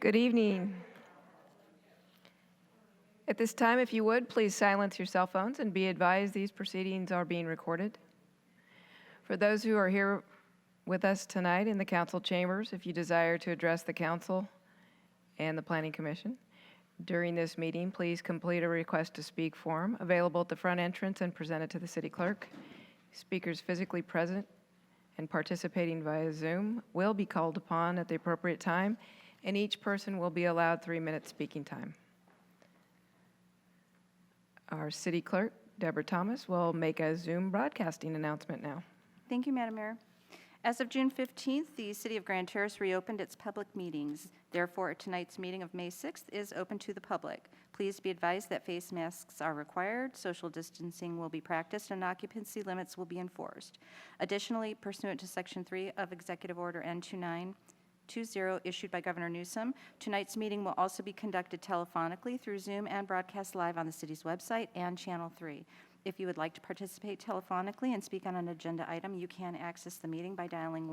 Good evening. At this time, if you would, please silence your cell phones and be advised these proceedings are being recorded. For those who are here with us tonight in the council chambers, if you desire to address the council and the Planning Commission during this meeting, please complete a request to speak form available at the front entrance and present it to the city clerk. Speakers physically present and participating via Zoom will be called upon at the appropriate time, and each person will be allowed 3 minutes speaking time. Our city clerk, Deborah Thomas, will make a Zoom broadcasting announcement now. Thank you, Madam Mayor. As of June 15th, the City of Grand Terrace reopened its public meetings. Therefore, tonight's meeting of May 6th is open to the public. Please be advised that face masks are required, social distancing will be practiced, and occupancy limits will be enforced. Additionally, pursuant to Section 3 of Executive Order N2920 issued by Governor Newsom, tonight's meeting will also be conducted telephonically through Zoom and broadcast live on the city's website and Channel 3. If you would like to participate telephonically and speak on an agenda item, you can access the meeting by dialing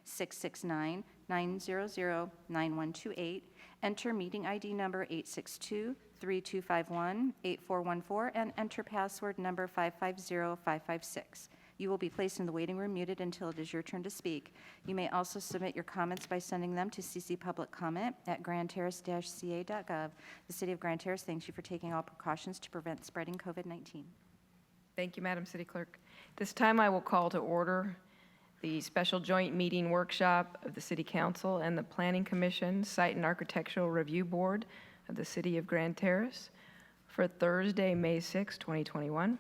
1-669-900-9128, enter meeting ID number 862-3251-8414, and enter password number 550556. You will be placed in the waiting room muted until it is your turn to speak. You may also submit your comments by sending them to ccpubliccomment@grandterrace-ca.gov. The City of Grand Terrace thanks you for taking all precautions to prevent spreading COVID-19. Thank you, Madam City Clerk. This time I will call to order the special joint meeting workshop of the City Council and the Planning Commission Site and Architectural Review Board of the City of Grand Terrace for Thursday, May 6, 2021.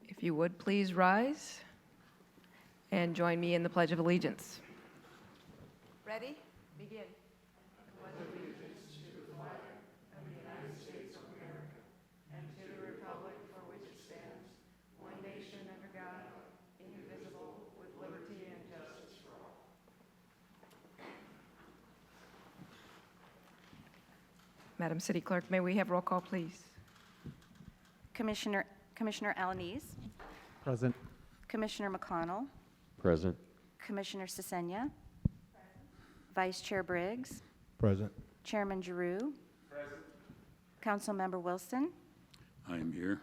If you would please rise and join me in the Pledge of Allegiance. Ready? Begin. Madam City Clerk, may we have roll call, please? Commissioner Alanese. Present. Commissioner McConnell. Present. Commissioner Cesenia. Vice Chair Briggs. Present. Chairman Giroux. Present. Councilmember Wilson. I am here.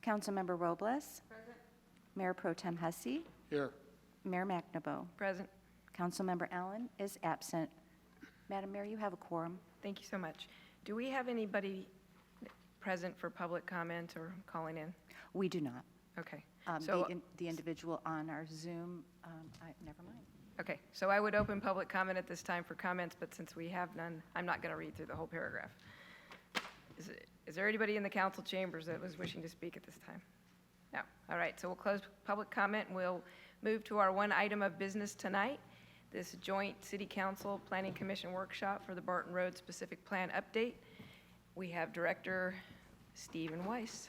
Councilmember Robles. Present. Mayor Pro Tem Hussey. Here. Mayor McNabeau. Present. Councilmember Allen is absent. Madam Mayor, you have a quorum. Thank you so much. Do we have anybody present for public comment or calling in? We do not. Okay. The individual on our Zoom, never mind. Okay, so I would open public comment at this time for comments, but since we have none, I'm not going to read through the whole paragraph. Is there anybody in the council chambers that was wishing to speak at this time? No. All right, so we'll close public comment and we'll move to our one item of business tonight, this joint City Council Planning Commission workshop for the Barton Road Specific Plan Update. We have Director Stephen Weiss.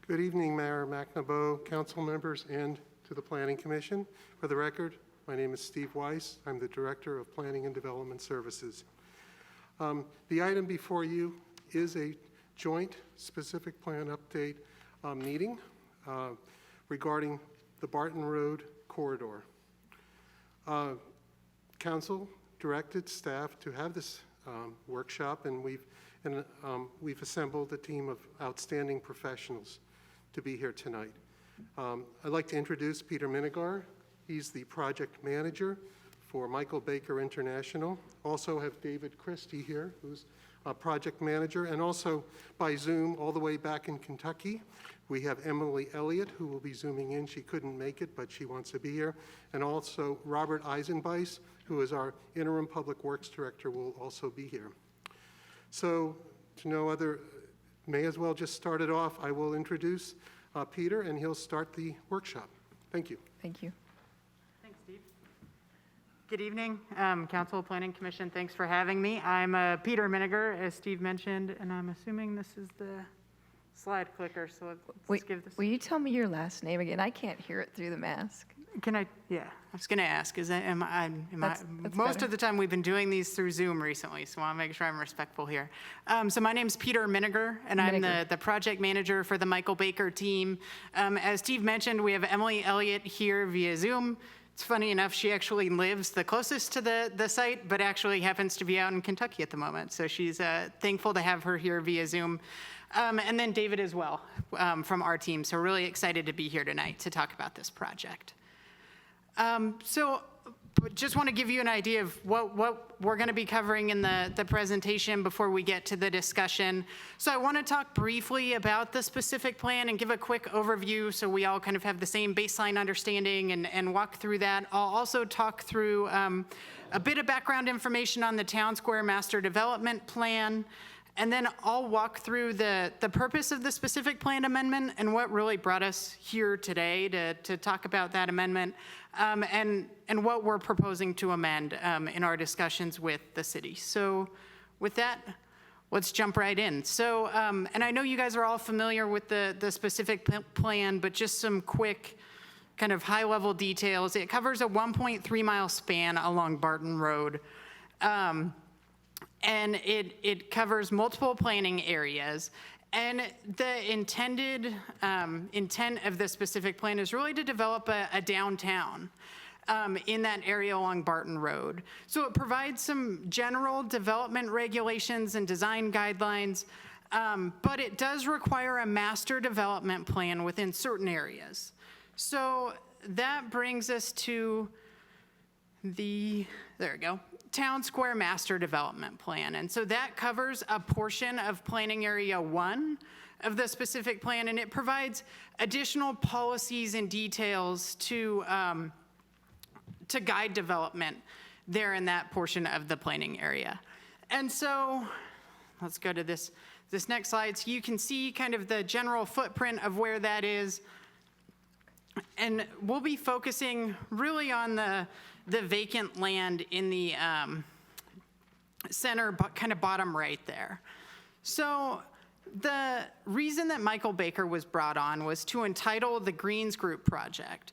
Good evening, Mayor McNabeau, council members, and to the Planning Commission. For the record, my name is Steve Weiss. I'm the Director of Planning and Development Services. The item before you is a joint specific plan update meeting regarding the Barton Road corridor. Council directed staff to have this workshop, and we've assembled a team of outstanding professionals to be here tonight. I'd like to introduce Peter Minigar. He's the project manager for Michael Baker International. Also have David Christie here, who's a project manager, and also by Zoom all the way back in Kentucky, we have Emily Elliott, who will be Zooming in. She couldn't make it, but she wants to be here. And also Robert Eisenbeis, who is our interim public works director, will also be here. So to no other, may as well just start it off. I will introduce Peter, and he'll start the workshop. Thank you. Thank you. Thanks, Steve. Good evening, Council Planning Commission. Thanks for having me. I'm Peter Minigar, as Steve mentioned, and I'm assuming this is the slide clicker, so let's give this. Will you tell me your last name again? I can't hear it through the mask. Can I? Yeah, I was going to ask. That's most better. of the time we've been doing these through Zoom recently, so I want to make sure I'm respectful here. So my name's Peter Minigar, and I'm the project manager for the Michael Baker team. As Steve mentioned, we have Emily Elliott here via Zoom It's funny enough, she actually lives the closest to the site, but actually happens to be out in Kentucky at the moment. So she's thankful to have her here via Zoom. And then David as well from our team. So really excited to be here tonight to talk about this project. But just want to give you an idea of what we're going to be covering in the presentation before we get to the discussion. So I want to talk briefly about the specific plan and give a quick overview so we all kind of have the same baseline understanding and walk through that. I'll also talk through a bit of background information on the Town Square Master Development Plan. And then I'll walk through the purpose of the specific plan amendment and what really brought us here today to talk about that amendment and what we're proposing to amend in our discussions with the city. So with that, let's jump right in. So, and I know you guys are all familiar with the specific plan, but just some quick kind of high-level details. It covers a 1.3-mile span along Barton Road. And it covers multiple planning areas. And the intended intent of the specific plan is really to develop a downtown in that area along Barton Road. So it provides some general development regulations and design guidelines, but it does require a master development plan within certain areas. So that brings us to there we go. Town Square Master Development Plan. And so that covers a portion of Planning Area 1 of the specific plan, and it provides additional policies and details to guide development there in that portion of the planning area. And so let's go to this next slide. So you can see kind of the general footprint of where that is. And we'll be focusing really on the vacant land in the center, kind of bottom right there. So the reason that Michael Baker was brought on was to entitle the Greens Group project.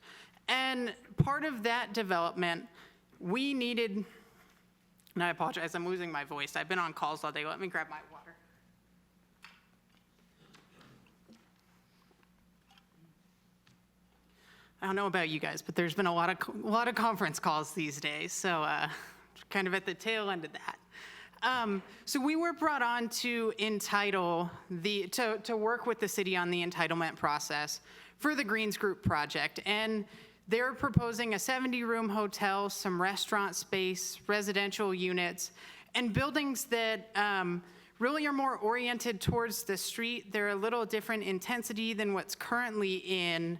And part of that development, we needed, and I apologize, I'm losing my voice. I've been on calls all day. Let me grab my water. I don't know about you guys, but there's been a lot of conference calls these days, so kind of at the tail end of that. So we were brought on to entitle to work with the city on the entitlement process for the Greens Group project, and they're proposing a 70-room hotel, some restaurant space, residential units, and buildings that really are more oriented towards the street. They're a little different intensity than what's currently in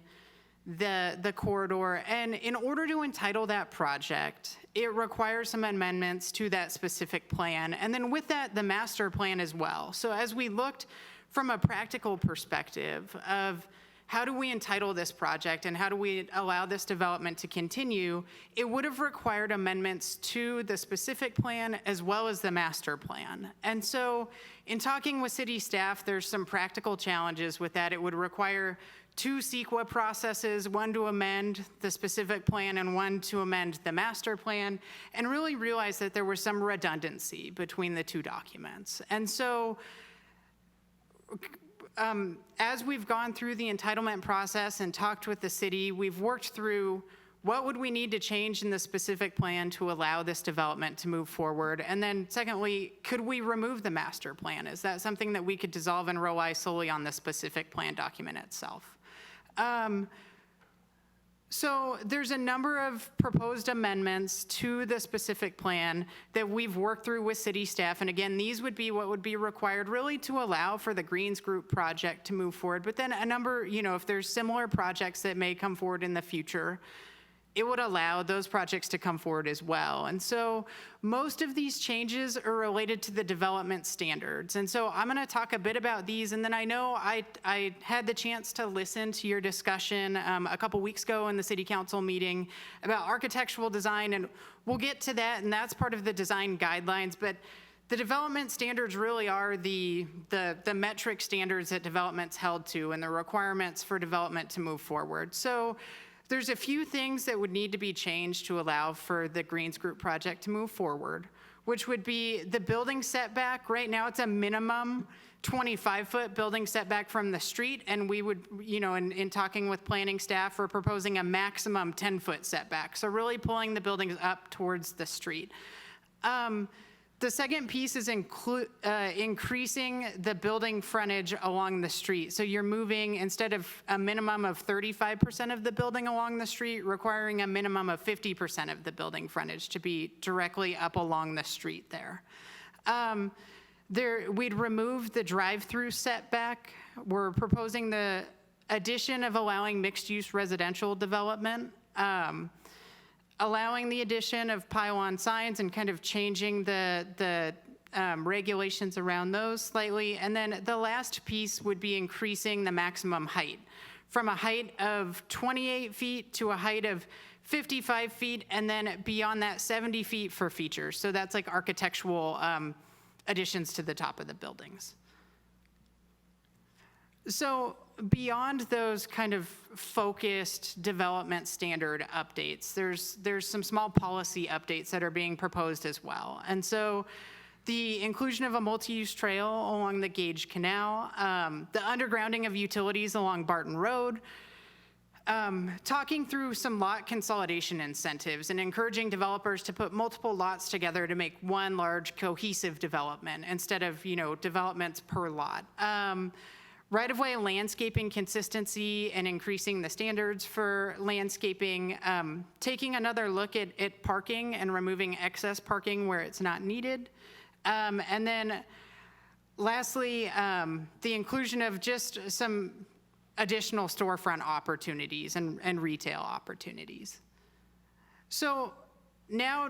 the corridor. And in order to entitle that project, it requires some amendments to that specific plan. And then with that, the master plan as well. So as we looked from a practical perspective of how do we entitle this project and how do we allow this development to continue, it would have required amendments to the specific plan as well as the master plan. And so in talking with city staff, there's some practical challenges with that. It would require 2 CEQA processes, one to amend the specific plan and one to amend the master plan, and really realize that there was some redundancy between the 2 documents. And so as we've gone through the entitlement process and talked with the city, we've worked through what would we need to change in the specific plan to allow this development to move forward? And then secondly, could we remove the master plan? Is that something that we could dissolve and rely solely on the specific plan document itself? So there's a number of proposed amendments to the specific plan that we've worked through with city staff. And again, these would be what would be required really to allow for the Greens Group project to move forward. But then a number, if there's similar projects that may come forward in the future, it would allow those projects to come forward as well. And so most of these changes are related to the development standards. And so I'm going to talk a bit about these. And then I know I had the chance to listen to your discussion a couple weeks ago in the city council meeting about architectural design. And we'll get to that. And that's part of the design guidelines. But the development standards really are the metric standards that development's held to and the requirements for development to move forward. So there's a few things that would need to be changed to allow for the Greens Group project to move forward, which would be the building setback. Right now, it's a minimum 25-foot building setback from the street, and we would, in talking with planning staff, we're proposing a maximum 10-foot setback. So really pulling the buildings up towards the street. The second piece is increasing the building frontage along the street. So you're moving, instead of a minimum of 35% of the building along the street, requiring a minimum of 50% of the building frontage to be directly up along the street there. We'd remove the drive-through setback. We're proposing the addition of allowing mixed-use residential development, allowing the addition of pylon signs and kind of changing the regulations around those slightly. And then the last piece would be increasing the maximum height from a height of 28 feet to a height of 55 feet, and then beyond that 70 feet for features. So that's like architectural additions to the top of the buildings. So beyond those kind of focused development standard updates, there's some small policy updates that are being proposed as well. And so the inclusion of a multi-use trail along the Gage Canal, the undergrounding of utilities along Barton Road, talking through some lot consolidation incentives and encouraging developers to put multiple lots together to make one large cohesive development instead of, developments per lot. Right-of-way landscaping consistency and increasing the standards for landscaping, taking another look at parking and removing excess parking where it's not needed. And then lastly, the inclusion of just some additional storefront opportunities and retail opportunities. So now,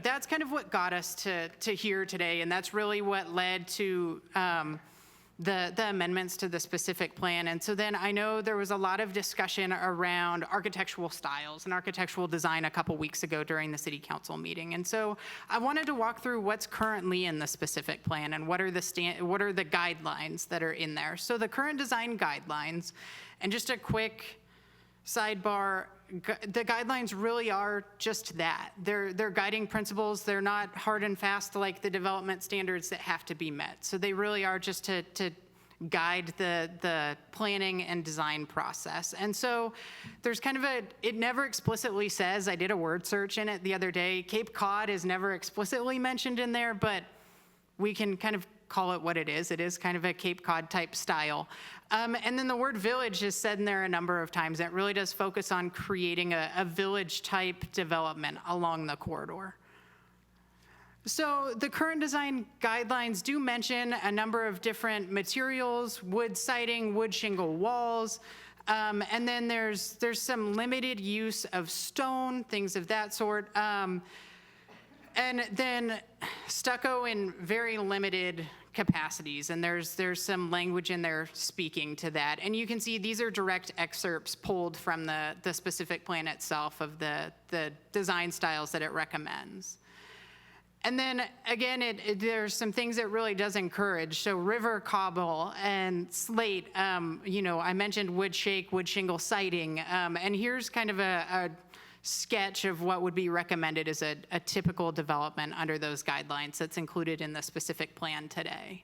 that's kind of what got us to here today, and that's really what led to the amendments to the specific plan. And so then I know there was a lot of discussion around architectural styles and architectural design a couple weeks ago during the city council meeting. And so I wanted to walk through what's currently in the specific plan and what are the guidelines that are in there. So the current design guidelines, and just a quick sidebar, the guidelines really are just that. They're guiding principles. They're not hard and fast like the development standards that have to be met. So they really are just to guide the planning and design process. And so there's kind of it never explicitly says, I did a word search in it the other day, Cape Cod is never explicitly mentioned in there, but we can kind of call it what it is. It is kind of a Cape Cod type style. And then the word village is said in there a number of times. That really does focus on creating a village type development along the corridor. So the current design guidelines do mention a number of different materials, wood siding, wood shingle walls, and then there's some limited use of stone, things of that sort. And then stucco in very limited capacities, and there's some language in there speaking to that. And you can see these are direct excerpts pulled from the specific plan itself of the design styles that it recommends. And then again, there's some things that really does encourage. So river cobble and slate, I mentioned wood shake, wood shingle siding, and here's kind of a sketch of what would be recommended as a typical development under those guidelines that's included in the specific plan today.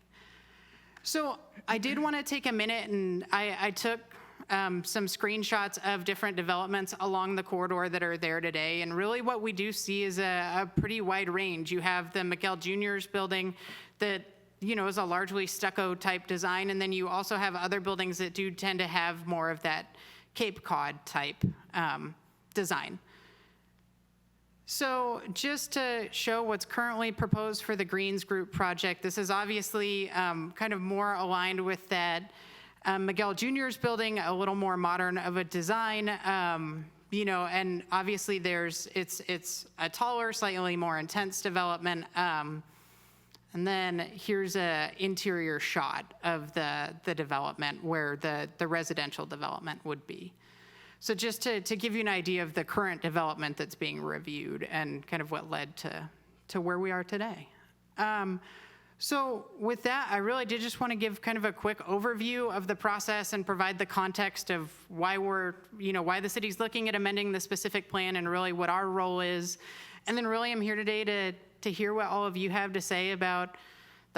So I did want to take a minute, and I took some screenshots of different developments along the corridor that are there today, and really what we do see is a pretty wide range. You have the McGill Juniors building that is a largely stucco type design, and then you also have other buildings that do tend to have more of that Cape Cod type design. So just to show what's currently proposed for the Greens Group project, this is obviously kind of more aligned with that McGill Juniors building, a little more modern of a design, and obviously it's a taller, slightly more intense development. And then here's a interior shot of the development where the residential development would be. So just to give you an idea of the current development that's being reviewed and kind of what led to where we are today. So with that, I really did just want to give kind of a quick overview of the process and provide the context of why why the city's looking at amending the specific plan and really what our role is. And then really I'm here today to hear what all of you have to say about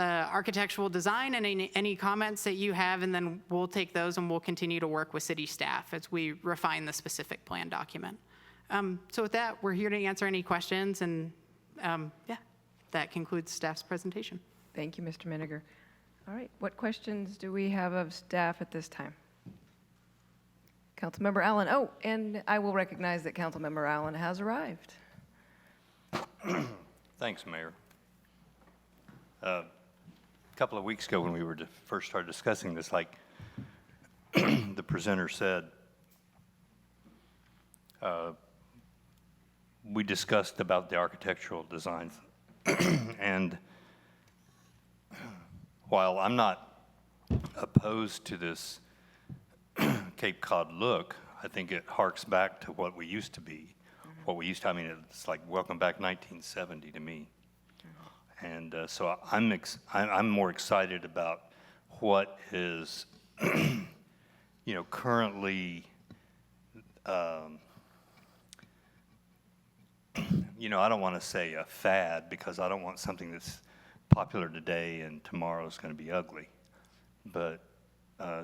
architectural design and any comments that you have, and then we'll take those and we'll continue to work with city staff as we refine the specific plan document. So with that, we're here to answer any questions, and yeah, that concludes staff's presentation. Thank you, Mr. Miniger. All right, what questions do we have of staff at this time? Councilmember Allen. Oh, and I will recognize that Councilmember Allen has arrived. Thanks, Mayor. A couple of weeks ago when we were first started discussing this, like the presenter said, we discussed about the architectural designs. And while I'm not opposed to this Cape Cod look, I think it harks back to what we used to be. What we used to, I mean, it's like welcome back 1970 to me. And so I'm more excited about what is, currently, I don't want to say a fad, because I don't want something that's popular today and tomorrow is going to be ugly, but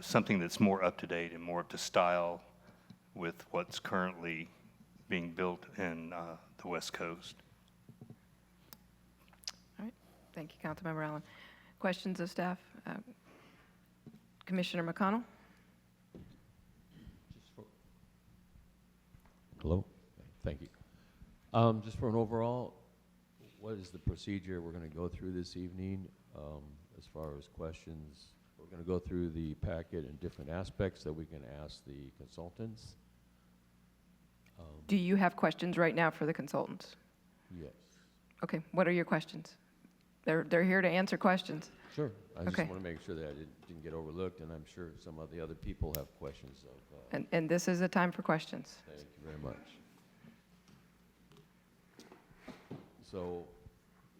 something that's more up to date and more up to style with what's currently being built in the West Coast. All right, thank you, Councilmember Allen. Questions of staff? Commissioner McConnell? Hello? Thank you. Just for an overall, what is the procedure we're going to go through this evening as far as questions? We're going to go through the packet in different aspects that we can ask the consultants. Do you have questions right now for the consultants? Yes. Okay, what are your questions? They're here to answer questions. Sure. I Okay. just want to make sure that I didn't get overlooked, and I'm sure some of the other people have questions of. And this is a time for questions. Thank you very much. So,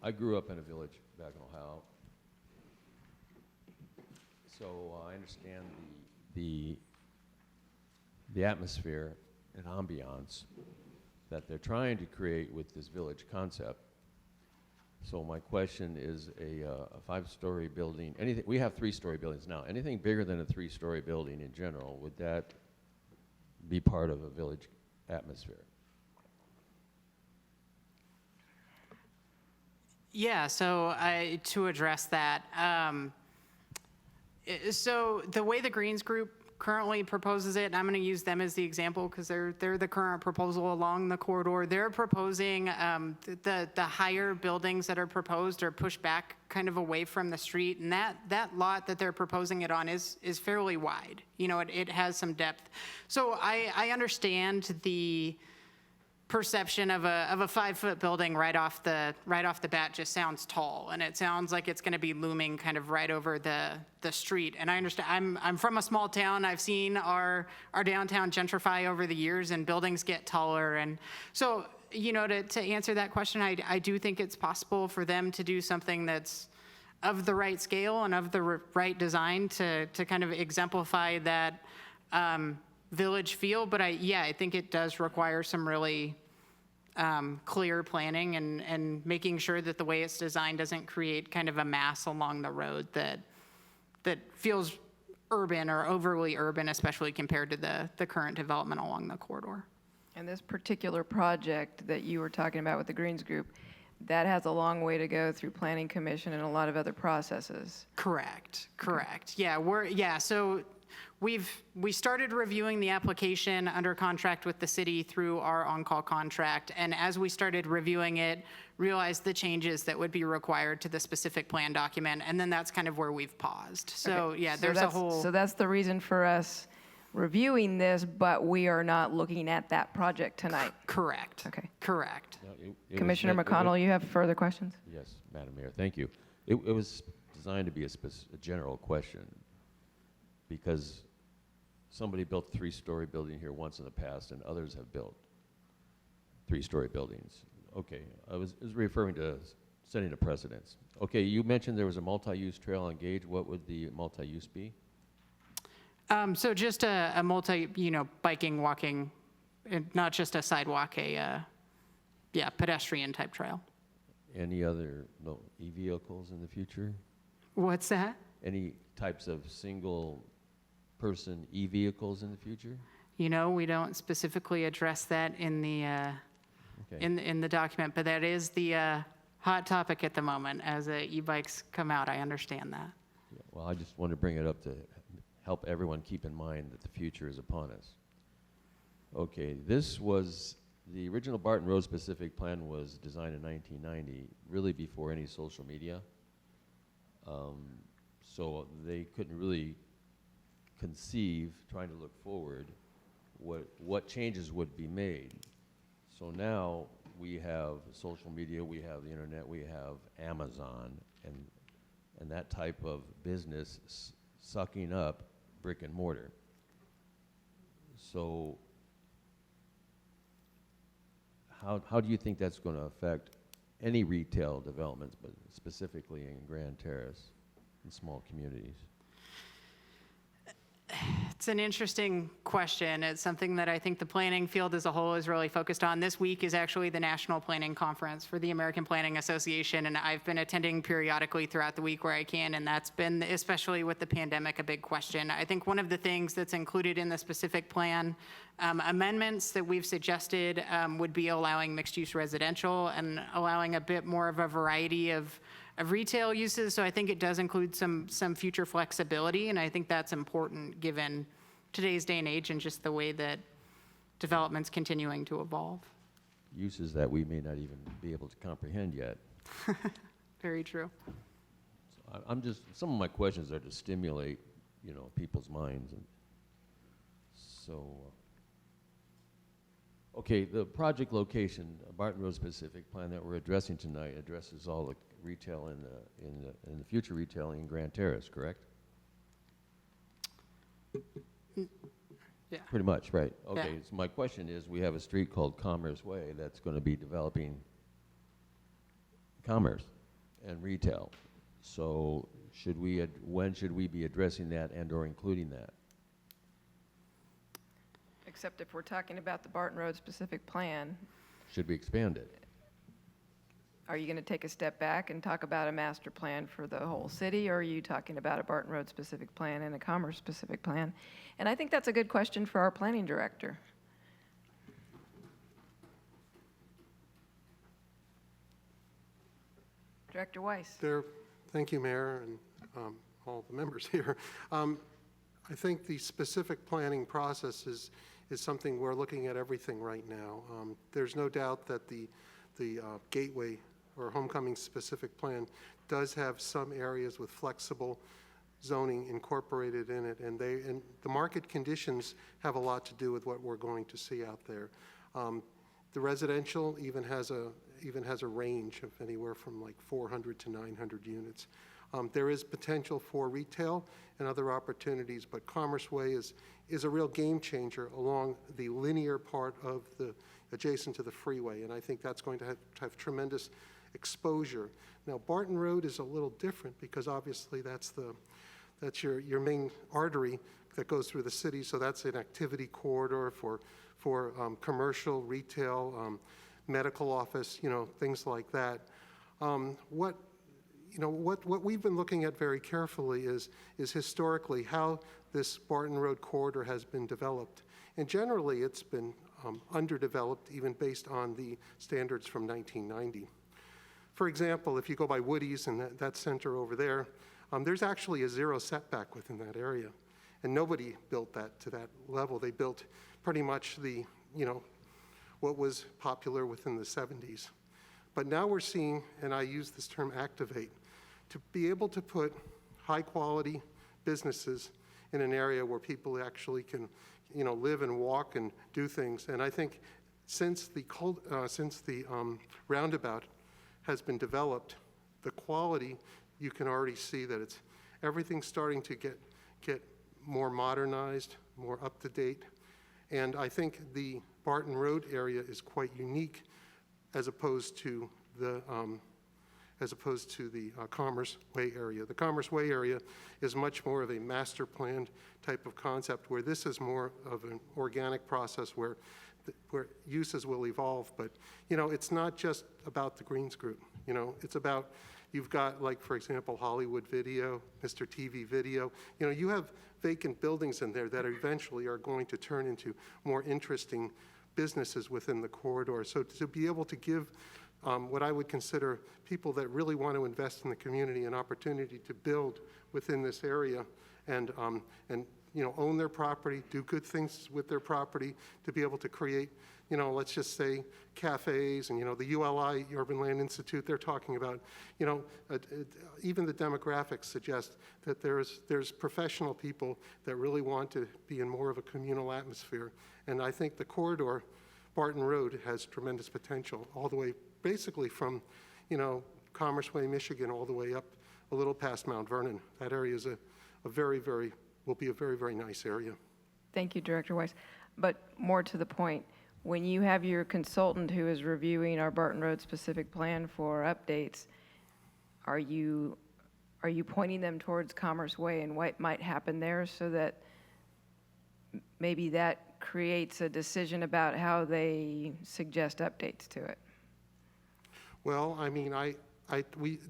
I grew up in a village back in Ohio. So I understand the atmosphere and ambiance that they're trying to create with this village concept. So my question is a 5-story building, anything, we have 3-story buildings now. Anything bigger than a 3-story building in general, would that be part of a village atmosphere? Yeah, so to address that, so the way the Greens Group currently proposes it, and I'm going to use them as the example because they're the current proposal along the corridor. They're proposing the higher buildings that are proposed are pushed back kind of away from the street, and that lot that they're proposing it on is fairly wide. It has some depth. So I understand the perception of a 5-foot building right off the bat just sounds tall, and it sounds like it's going to be looming kind of right over the street. And I understand. I'm from a small town. I've seen our downtown gentrify over the years, and buildings get taller. And so to answer that question, I do think it's possible for them to do something that's of the right scale and of the right design to kind of exemplify that village feel. But I think it does require some really clear planning and making sure that the way it's designed doesn't create kind of a mass along the road that feels urban or overly urban, especially compared to the current development along the corridor. And this particular project that you were talking about with the Greens Group, that has a long way to go through Planning Commission and a lot of other processes. Correct. Yeah, so we started reviewing the application under contract with the city through our on-call contract, and as we started reviewing it, realized the changes that would be required to the specific plan document, and then that's kind of where we've paused. So Okay. yeah, So there's a that's- whole. So that's the reason for us reviewing this, but we are not looking at that project tonight. Correct. Okay. Correct. No, it was Commissioner meant- McConnell, you have further questions? Yes, Madam Mayor, thank you. It was designed to be a general question, because somebody built a 3-story building here once in the past, and others have built 3-story buildings. Okay, I was referring to setting a precedence. Okay, you mentioned there was a multi-use trail on Gage. What would the multi-use be? So just a multi, biking, walking, and not just a sidewalk, pedestrian type trail. Any other e-vehicles in the future? What's that? Any types of single-person e-vehicles in the future? You know, we don't specifically address that in the, Okay. in the document, but that is the hot topic at the moment as e-bikes come out. I understand that. Yeah, well, I just want to bring it up to help everyone keep in mind that the future is upon us. Okay, this was, the original Barton Road specific plan was designed in 1990, really before any social media. So they couldn't really conceive, trying to look forward, what changes would be made. So now we have social media, we have the internet, we have Amazon, and that type of business sucking up brick and mortar. So how do you think that's going to affect any retail developments, but specifically in Grand Terrace and small communities? It's an interesting question. It's something that I think the planning field as a whole is really focused on. This week is actually the National Planning Conference for the American Planning Association, and I've been attending periodically throughout the week where I can, and that's been, especially with the pandemic, a big question. I think one of the things that's included in the specific plan, amendments that we've suggested would be allowing mixed-use residential and allowing a bit more of a variety of retail uses. So I think it does include some future flexibility, and I think that's important given today's day and age and just the way that development's continuing to evolve. Uses that we may not even be able to comprehend yet. Very true. So I'm just, some of my questions are to stimulate, you know, people's minds. And so, okay, the project location, Barton Road specific plan that we're addressing tonight addresses all the retail in the future retail in Grand Terrace, correct? Yeah. Pretty much, right. Okay, Yeah. so my question is, we have a street called Commerce Way that's going to be developing commerce and retail. So should we, when should we be addressing that and or including that? Except if we're talking about the Barton Road specific plan, Should we expand it? are you going to take a step back and talk about a master plan for the whole city, or are you talking about a Barton Road specific plan and a commerce specific plan? And I think that's a good question for our planning director. Director Weiss. Thank you, Mayor, and all the members here. I think the specific planning process is something we're looking at everything right now. There's no doubt that the Gateway or Homecoming specific plan does have some areas with flexible zoning incorporated in it, and the market conditions have a lot to do with what we're going to see out there. The residential even has a range of anywhere from like 400 to 900 units. There is potential for retail and other opportunities, but Commerce Way is a real game changer along the linear part of the adjacent to the freeway, and I think that's going to have tremendous exposure. Now, Barton Road is a little different because obviously that's your main artery that goes through the city, so that's an activity corridor for commercial, retail, medical office, things like that. What we've been looking at very carefully is historically how this Barton Road corridor has been developed. And generally, it's been underdeveloped, even based on the standards from 1990. For example, if you go by Woody's and that center over there, there's actually a zero setback within that area. And nobody built that to that level. They built pretty much what was popular within the 70s. But now we're seeing, and I use this term activate, to be able to put high-quality businesses in an area where people actually can, live and walk and do things. And I think since the roundabout has been developed, the quality, you can already see that everything's starting to get more modernized, more up-to-date. And I think the Barton Road area is quite unique as opposed to the Commerce Way area. The Commerce Way area is much more of a master planned type of concept, where this is more of an organic process where uses will evolve. But, it's not just about the Greens Group. It's about You've got, like, for example, Hollywood Video, Mr. TV Video. You know, you have vacant buildings in there that eventually are going to turn into more interesting businesses within the corridor. So to be able to give what I would consider people that really want to invest in the community an opportunity to build within this area and you know, own their property, do good things with their property, to be able to create, you know, let's just say cafes, and, you know, the ULI, Urban Land Institute, they're talking about, you know, even the demographics suggest that there's professional people that really want to be in more of a communal atmosphere. And I think the corridor, Barton Road, has tremendous potential all the way, basically from, you know, Commerce Way, Michigan, all the way up a little past Mount Vernon. That area is will be a very, very nice area. Thank you, Director Weiss. But more to the point, when you have your consultant who is reviewing our Barton Road specific plan for updates, are you pointing them towards Commerce Way and what might happen there, so that maybe that creates a decision about how they suggest updates to it? Well, I mean,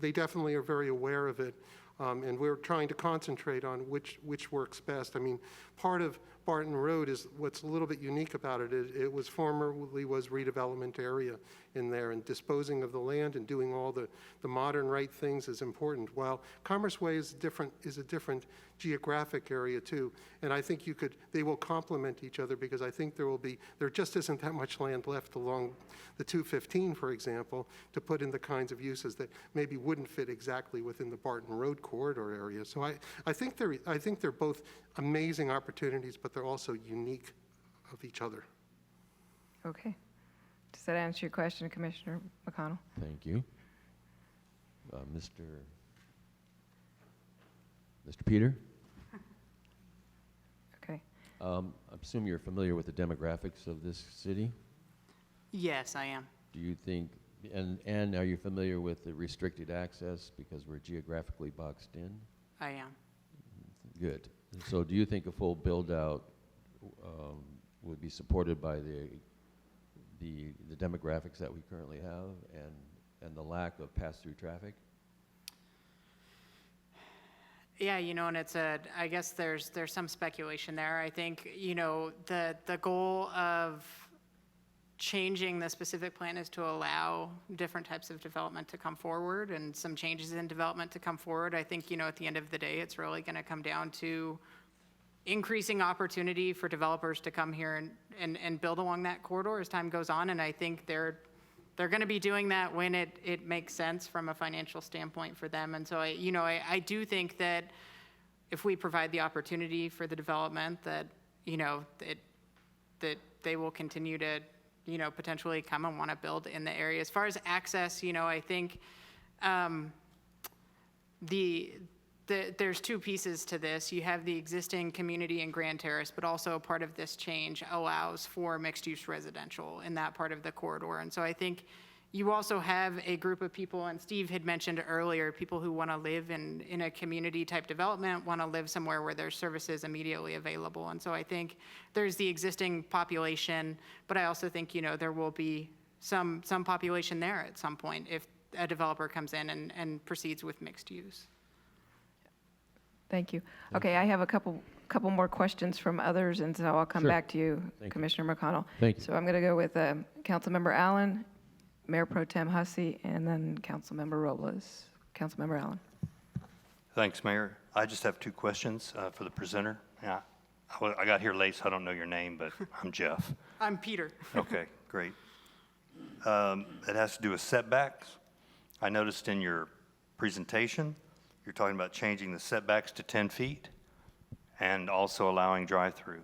they definitely are very aware of it, and we're trying to concentrate on which works best. I mean, part of Barton Road is what's a little bit unique about it. It was formerly was redevelopment area in there, and disposing of the land and doing all the modern right things is important. While Commerce Way is a different geographic area too, and I think they will complement each other, because I think there just isn't that much land left along the 215, for example, to put in the kinds of uses that maybe wouldn't fit exactly within the Barton Road corridor area. So I think they're both amazing opportunities, but they're also unique of each other. Okay. Does that answer your question, Commissioner McConnell? Thank you. Mr. Peter? Okay. I assume you're familiar with the demographics of this city? Yes, I am. Do you think, and are you familiar with the restricted access because we're geographically boxed in? I am. Good. So do you think a full build-out would be supported by the demographics that we currently have and the lack of pass-through traffic? Yeah, you know, and I guess there's some speculation there. I think, you know, the goal of changing the specific plan is to allow different types of development to come forward and some changes in development to come forward. I think, you know, at the end of the day, it's really going to come down to increasing opportunity for developers to come here and build along that corridor as time goes on. And I think they're going to be doing that when it makes sense from a financial standpoint for them. And so I do think that if we provide the opportunity for the development, that, you know, that they will continue to, you know, potentially come and want to build in the area. As far as access, you know, I think there's two pieces to this. You have the existing community in Grand Terrace, but also part of this change allows for mixed-use residential in that part of the corridor. And so I think you also have a group of people, and Steve had mentioned earlier, people who want to live in a community-type development, want to live somewhere where there's services immediately available. And so I think there's the existing population, but I also think, you know, there will be some population there at some point if a developer comes in and proceeds with mixed use. Thank you. Okay, I have a couple more questions from others, and so I'll come Sure. back to you, Thank you. Commissioner McConnell. Thank you. So I'm going to go with Councilmember Allen, Mayor Pro Tem Hussey, and then Councilmember Robles. Councilmember Allen. Thanks, Mayor. I just have two questions for the presenter. Yeah, I got here late, so I don't know your name, but I'm Jeff. I'm Peter. Okay, great. It has to do with setbacks. I noticed in your presentation, you're talking about changing the setbacks to 10 feet and also allowing drive-through.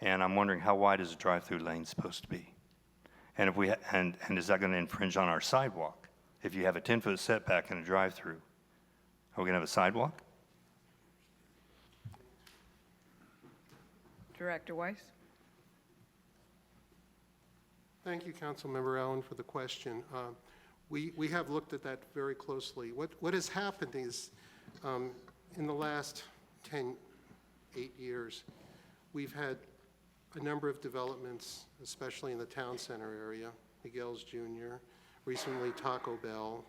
And I'm wondering, how wide is a drive-through lane supposed to be? And if and is that going to infringe on our sidewalk? If you have a 10-foot setback and a drive-through, are we going to have a sidewalk? Director Weiss. Thank you, Councilmember Allen, for the question. We have looked at that very closely. What has happened is, in the last 8 years, we've had a number of developments, especially in the town center area, Miguel's Jr., recently Taco Bell,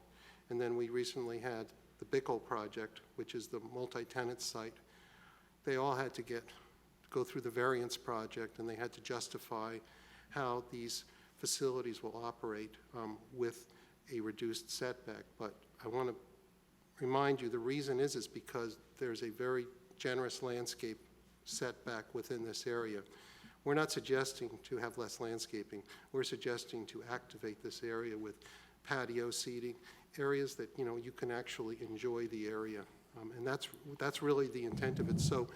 And then we recently had the Bickle project, which is the multi-tenant site. They all had to go through the variance project, and they had to justify how these facilities will operate with a reduced setback. But I want to remind you, the reason is because there's a very generous landscape setback within this area. We're not suggesting to have less landscaping. We're suggesting to activate this area with patio seating, areas that, you know, you can actually enjoy the area. And that's really the intent of it. So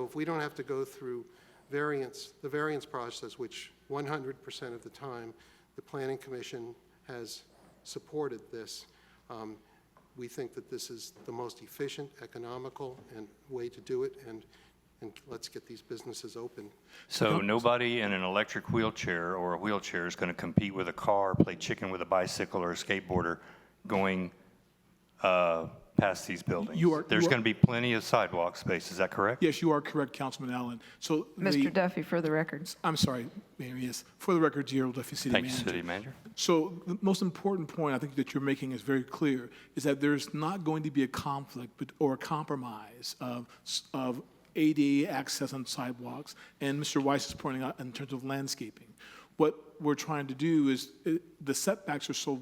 if we don't have to go through the variance process, which 100% of the time the Planning Commission has supported this, we think that this is the most efficient, economical, and way to do it, and let's get these businesses open. So nobody in an electric wheelchair or a wheelchair is going to compete with a car, play chicken with a bicycle or a skateboarder going past these buildings? There's going to be plenty of sidewalk space, is that correct? Yes, you are correct, Councilman Allen. So Mr. Duffy, for the record. I'm sorry, Mayor, yes. For the record, Gerald Duffy, City Thank you, Manager. City Manager. So the most important point I think that you're making is very clear, is that there's not going to be a conflict or a compromise of ADA access on sidewalks, and Mr. Weiss is pointing out in terms of landscaping. What we're trying to do is, the setbacks are so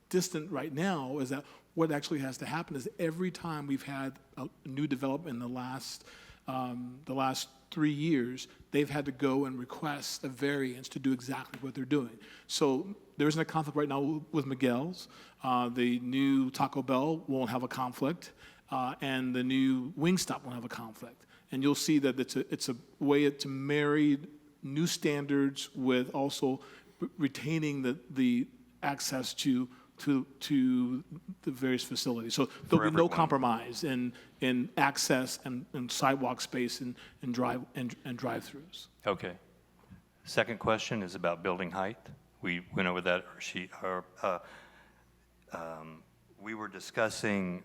distant right now, is that what actually has to happen is every time we've had a new development in the last 3 years, they've had to go and request a variance to do exactly what they're doing. So there isn't a conflict right now with Miguel's. The new Taco Bell won't have a conflict, and the new Wingstop won't have a conflict. And you'll see that it's a way to marry new standards with also retaining the access to the various facilities. So there'll be no compromise in access and sidewalk space and drive-throughs. Okay. Second question is about building height. We went over that, we were discussing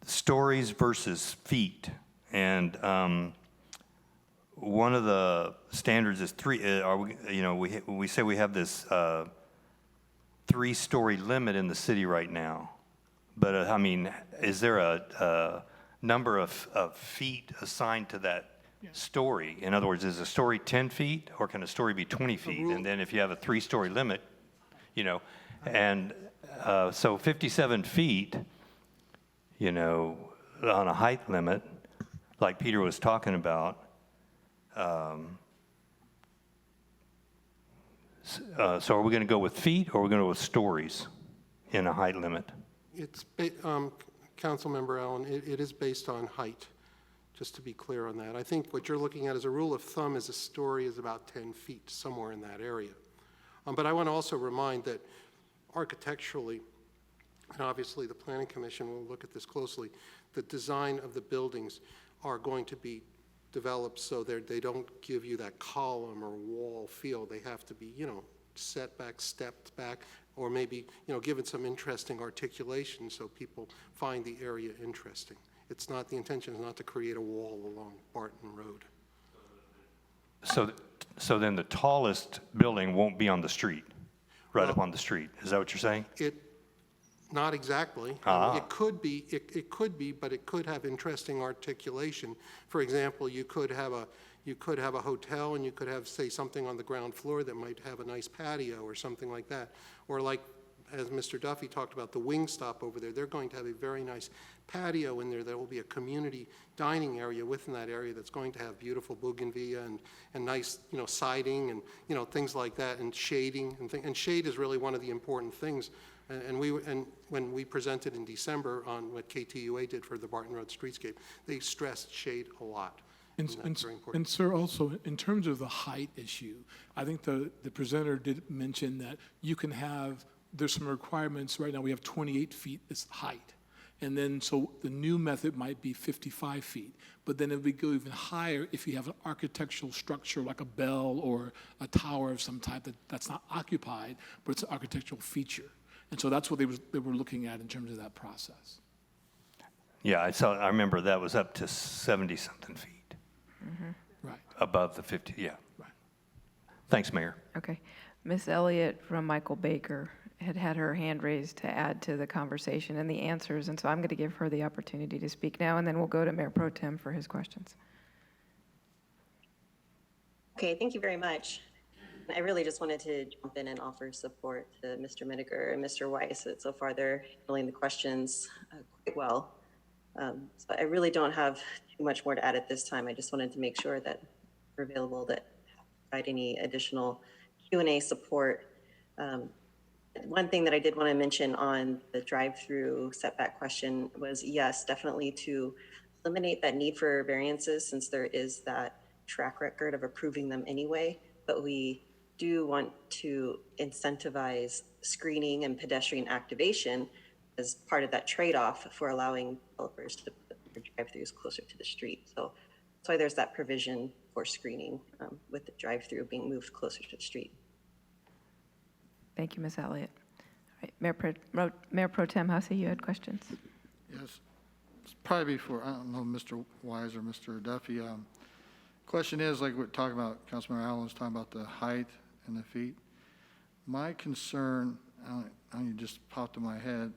stories versus feet, and one of the standards is we say we have this 3-story limit in the city right now, but I mean, is there a number of feet assigned to that story? In other words, is a story 10 feet, or can a story be 20 feet? And then if you have a 3-story limit, and so 57 feet, on a height limit, like Peter was talking about. So are we going to go with feet, or are we going to go with stories in a height limit? Councilmember Allen, it is based on height, just to be clear on that. I think what you're looking at as a rule of thumb is a story is about 10 feet, somewhere in that area. But I want to also remind that architecturally, and obviously the Planning Commission will look at this closely, the design of the buildings are going to be developed so they don't give you that column or wall feel. They have to be, set back, stepped back, or maybe, given some interesting articulation so people find the area interesting. The intention is not to create a wall along Barton Road. So then the tallest building won't be on the street, up on the street. Is that what you're saying? Not exactly. It could be, but it could have interesting articulation. For example, you could have a hotel, and you could have, say, something on the ground floor that might have a nice patio or something like that. Or like, as Mr. Duffy talked about, the Wingstop over there, they're going to have a very nice patio in there. There will be a community dining area within that area that's going to have beautiful bougainvillea and nice, siding and, things like that, and shading and shade is really one of the important things. And when we presented in December on what KTUA did for the Barton Road streetscape, they stressed shade a lot. And sir, also, in terms of the height issue, I think the presenter did mention that you can there's some requirements. Right now we have 28 feet as height. And then, so the new method might be 55 feet. But then it would go even higher if you have an architectural structure like a bell or a tower of some type that's not occupied, but it's an architectural feature. And so that's what they were looking at in terms of that process. Yeah, I remember that was up to 70-something feet. Right. Above the 50, yeah. Right. Thanks, Mayor. Okay. Miss Elliott from Michael Baker had her hand raised to add to the conversation and the answers, and so I'm going to give her the opportunity to speak now, and then we'll go to Mayor Pro Tem for his questions. Okay, thank you very much. I really just wanted to jump in and offer support to Mr. Miniger and Mr. Weiss. That so far they're handling the questions quite well. So I really don't have too much more to add at this time. I just wanted to make sure that we're available to provide any additional Q&A support. One thing that I did want to mention on the drive-through setback question was, yes, definitely to eliminate that need for variances, since there is that track record of approving them anyway, but we do want to incentivize screening and pedestrian activation as part of that trade-off for allowing developers to put their drive-throughs closer to the street. So that's why there's that provision for screening with the drive-through being moved closer to the street. Thank you, Ms. Elliott. All right, Mayor Pro Tem Hussey, you had questions? Yes, it's probably for, I don't know, Mr. Wise or Mr. Duffy. Question is, like we're talking about, Councilmember Allen was talking about the height and the feet. My concern, I don't just popped in my head,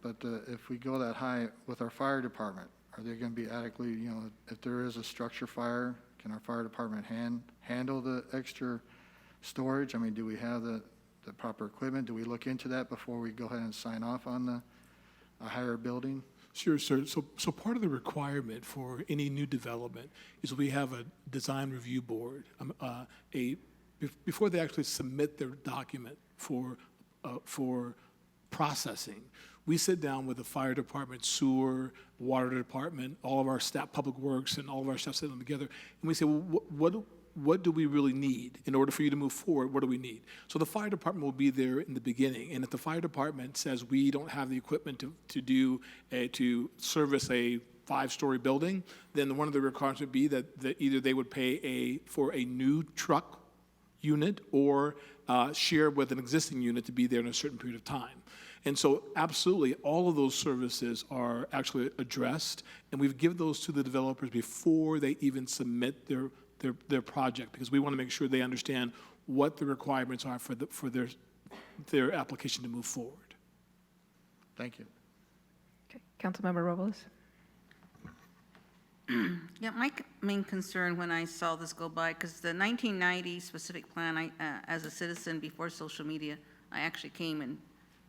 but if we go that high with our fire department, are they going to be adequately, you know, if there is a structure fire, can our fire department handle the extra storage? I mean, do we have the proper equipment? Do we look into that before we go ahead and sign off on a higher building? Sure, sir. So part of the requirement for any new development is we have a design review board. Before they actually submit their document for processing, we sit down with the fire department, sewer, water department, all of our staff, public works, and all of our staff sit down together, and we say, well, what do we really need in order for you to move forward? What do we need? So the fire department will be there in the beginning, and if the fire department says we don't have the equipment to service a 5-story building, then one of the requirements would be that either they would pay for a new truck unit or share with an existing unit to be there in a certain period of time. And so absolutely, all of those services are actually addressed, and we've given those to the developers before they even submit their project, because we want to make sure they understand what the requirements are for their application to move forward. Thank you. Okay, Councilmember Robles. Yeah, my main concern when I saw this go by, because the 1990 specific plan, as a citizen before social media, I actually came and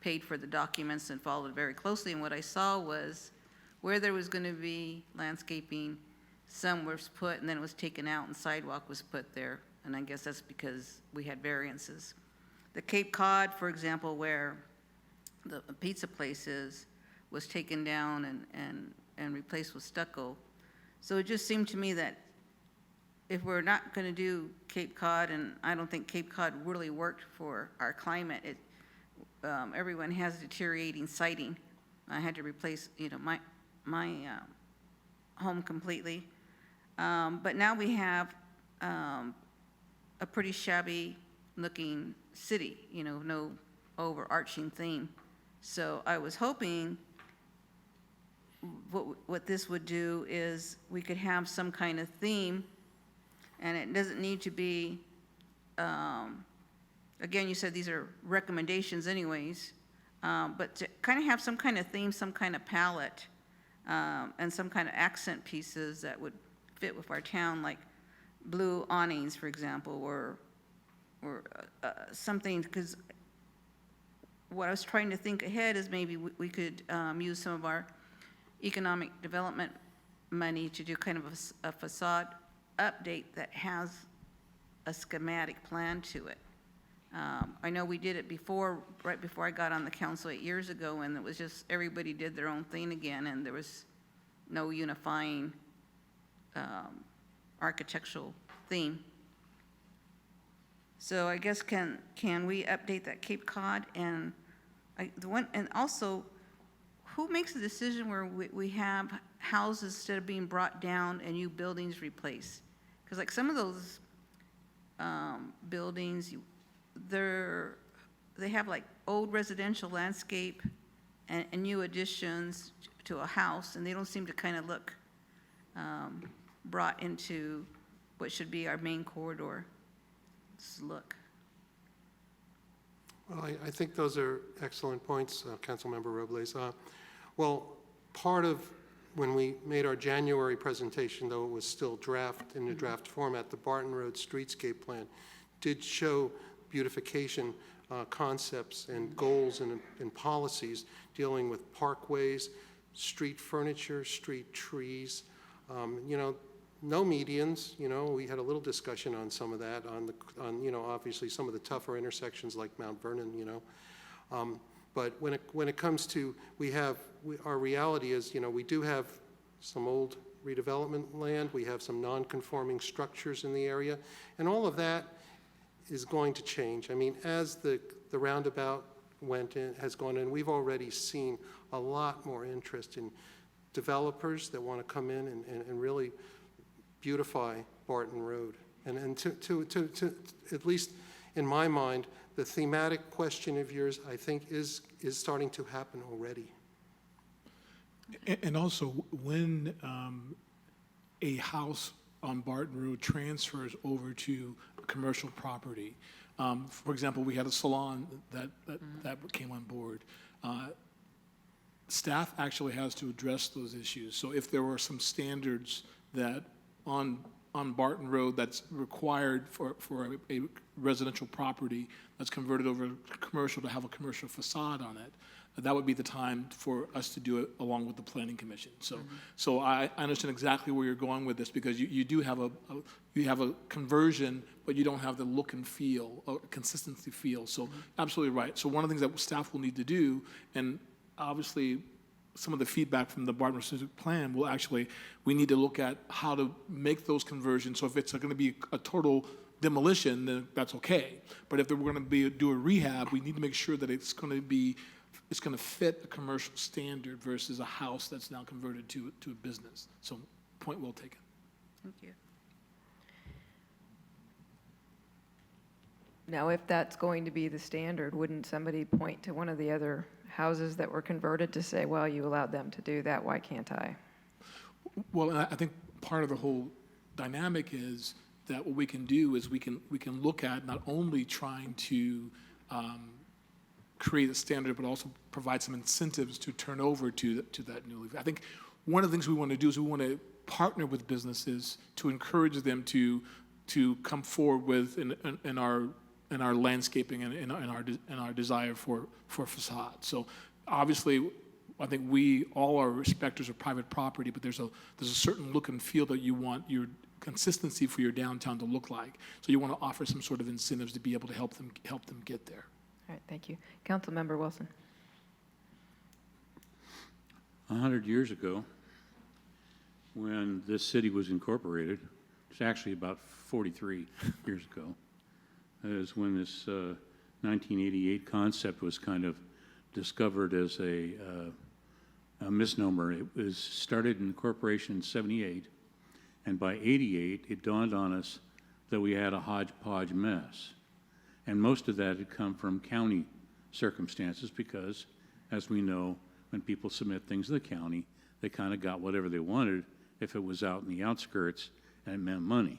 paid for the documents and followed very closely, and what I saw was where there was going to be landscaping, some was put and then it was taken out and sidewalk was put there, and I guess that's because we had variances. The Cape Cod, for example, where the pizza place is, was taken down and replaced with stucco. So it just seemed to me that if we're not going to do Cape Cod, and I don't think Cape Cod really worked for our climate, everyone has deteriorating siding. I had to replace, my home completely. But now we have a pretty shabby looking city, no overarching theme. So I was hoping what this would do is we could have some kind of theme, and it doesn't need to be, again, you said these are recommendations anyways, but to kind of have some kind of theme, some kind of palette, and some kind of accent pieces that would fit with our town, like blue awnings, for example, or something, because what I was trying to think ahead is maybe we could use some of our economic development money to do kind of a facade update that has a schematic plan to it. I know we did it before, right before I got on the council 8 years ago, and it was just everybody did their own thing again, and there was no unifying architectural theme. So I guess can we update that Cape Cod, and and also, who makes the decision where we have houses instead of being brought down and new buildings replaced? Because like some of those buildings, they have like old residential landscape and new additions to a house, and they don't seem to kind of look brought into what should be our main corridor. Look. Well, I think those are excellent points, Councilmember Robles. Well, part of when we made our January presentation, though it was still draft, in the draft format, the Barton Road Streetscape Plan did show beautification concepts and goals and policies dealing with parkways, street furniture, street trees, no medians. We had a little discussion on some of that, on obviously some of the tougher intersections like Mount Vernon, but when it comes to, our reality is, we do have some old redevelopment land, we have some non-conforming structures in the area, and all of that is going to change. I mean, as the roundabout has gone in, we've already seen a lot more interest in developers that want to come in and really beautify Barton Road. And to at least in my mind, the thematic question of yours, I think, is starting to happen already. And also, when a house on Barton Road transfers over to commercial property, for example, we had a salon that came on board. Staff actually has to address those issues. So if there were some standards that on Barton Road that's required for a residential property that's converted over to commercial to have a commercial facade on it, that would be the time for us to do it along with the Planning Commission. So I understand exactly where you're going with this, because you do have a conversion, but you don't have the look and feel, or consistency feel. So absolutely right. So one of the things that staff will need to do, and obviously some of the feedback from the Barton Strategic Plan will we need to look at how to make those conversions. So if it's going to be a total demolition, then that's okay. But if we're going to do a rehab, we need to make sure that it's going to fit a commercial standard versus a house that's now converted to a business. So point well taken. Thank you. Now, if that's going to be the standard, wouldn't somebody point to one of the other houses that were converted to say, well, you allowed them to do that, why can't I? Well, I think part of the whole dynamic is that what we can do is we can look at not only trying to create a standard, but also provide some incentives to turn over to that new leaf. I think one of the things we want to do is we want to partner with businesses to encourage them to come forward with in our landscaping and in our desire for facade. So obviously, I think we all are respecters of private property, but there's a certain look and feel that you want your consistency for your downtown to look like. So you want to offer some sort of incentives to be able to help them get there. All right, thank you. Councilmember Wilson. 100 years ago, when this city was incorporated, it's actually about 43 years ago, is when this 1988 concept was kind of discovered as a misnomer. It was started in incorporation in 78, and by 88, it dawned on us that we had a hodgepodge mess. And most of that had come from county circumstances because, as we know, when people submit things to the county, they kind of got whatever they wanted if it was out in the outskirts and it meant money.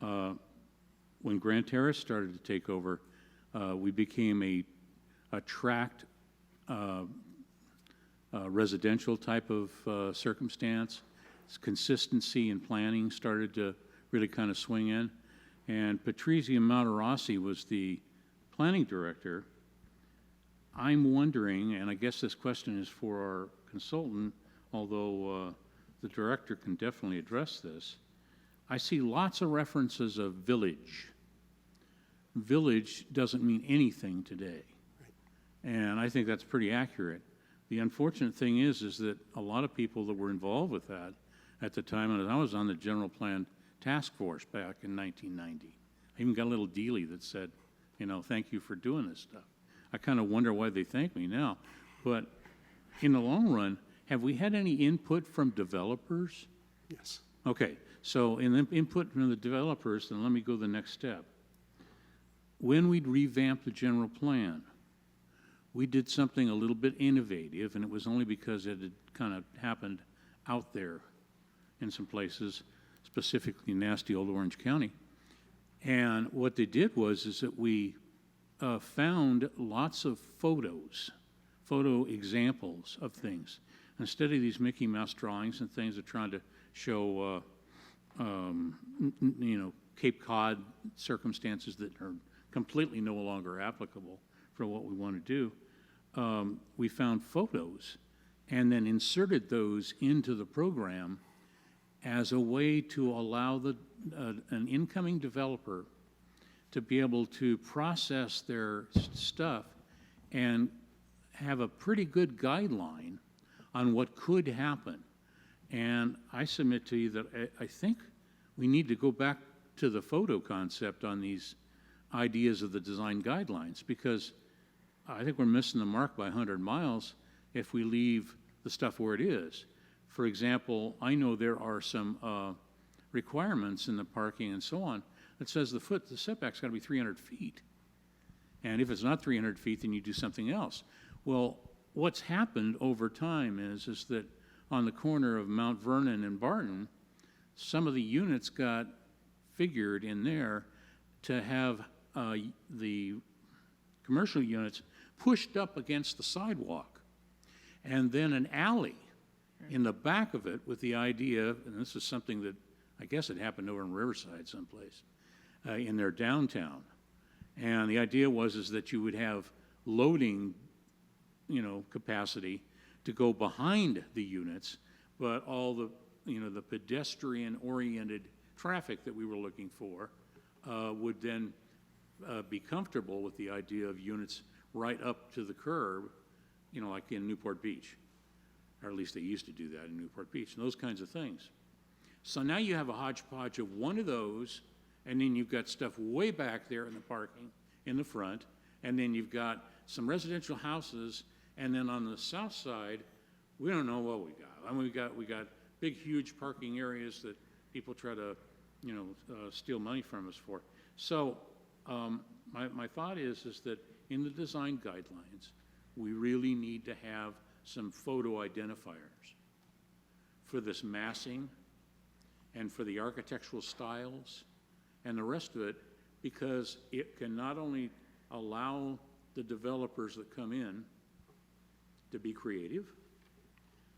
When Grand Terrace started to take over, we became a tract residential type of circumstance. Consistency in planning started to really kind of swing in. And Patrizia Matarossi was the planning director. I'm wondering, and I guess this question is for our consultant, although the director can definitely address this. I see lots of references of village. Village doesn't mean anything today. And I think that's pretty accurate. The unfortunate thing is that a lot of people that were involved with that at the time, and I was on the general plan task force back in 1990. I even got a little dealie that said, thank you for doing this stuff. I kind of wonder why they thank me now. But in the long run, have we had any input from developers? Yes. Okay, so in the input from the developers, then let me go the next step. When we revamped the general plan, we did something a little bit innovative, and it was only because it had kind of happened out there in some places, specifically nasty old Orange County. And what they did was that we found lots of photo examples of things. Instead of these Mickey Mouse drawings and things that are trying to show, Cape Cod circumstances that are completely no longer applicable for what we want to do, we found photos and then inserted those into the program as a way to allow an incoming developer to be able to process their stuff and have a pretty good guideline on what could happen. And I submit to you that I think we need to go back to the photo concept on these ideas of the design guidelines, because I think we're missing the mark by 100 miles if we leave the stuff where it is. For example, I know there are some requirements in the parking and so on that says the setback's got to be 300 feet. And if it's not 300 feet, then you do something else. Well, what's happened over time is that on the corner of Mount Vernon and Barton, some of the units got figured in there to have the commercial units pushed up against the sidewalk, and then an alley in the back of it with the idea, and this is something that I guess it happened over in Riverside someplace, in their downtown. And the idea was that you would have loading, capacity to go behind the units, but all the, the pedestrian-oriented traffic that we were looking for would then be comfortable with the idea of units right up to the curb, like in Newport Beach, or at least they used to do that in Newport Beach, and those kinds of things. So now you have a hodgepodge of one of those, and then you've got stuff way back there in the parking in the front, and then you've got some residential houses, and then on the south side, we don't know what we got. I mean, we got big, huge parking areas that people try to, steal money from us for. So my thought is that in the design guidelines, we really need to have some photo identifiers for this massing and for the architectural styles and the rest of it, because it can not only allow the developers that come in to be creative,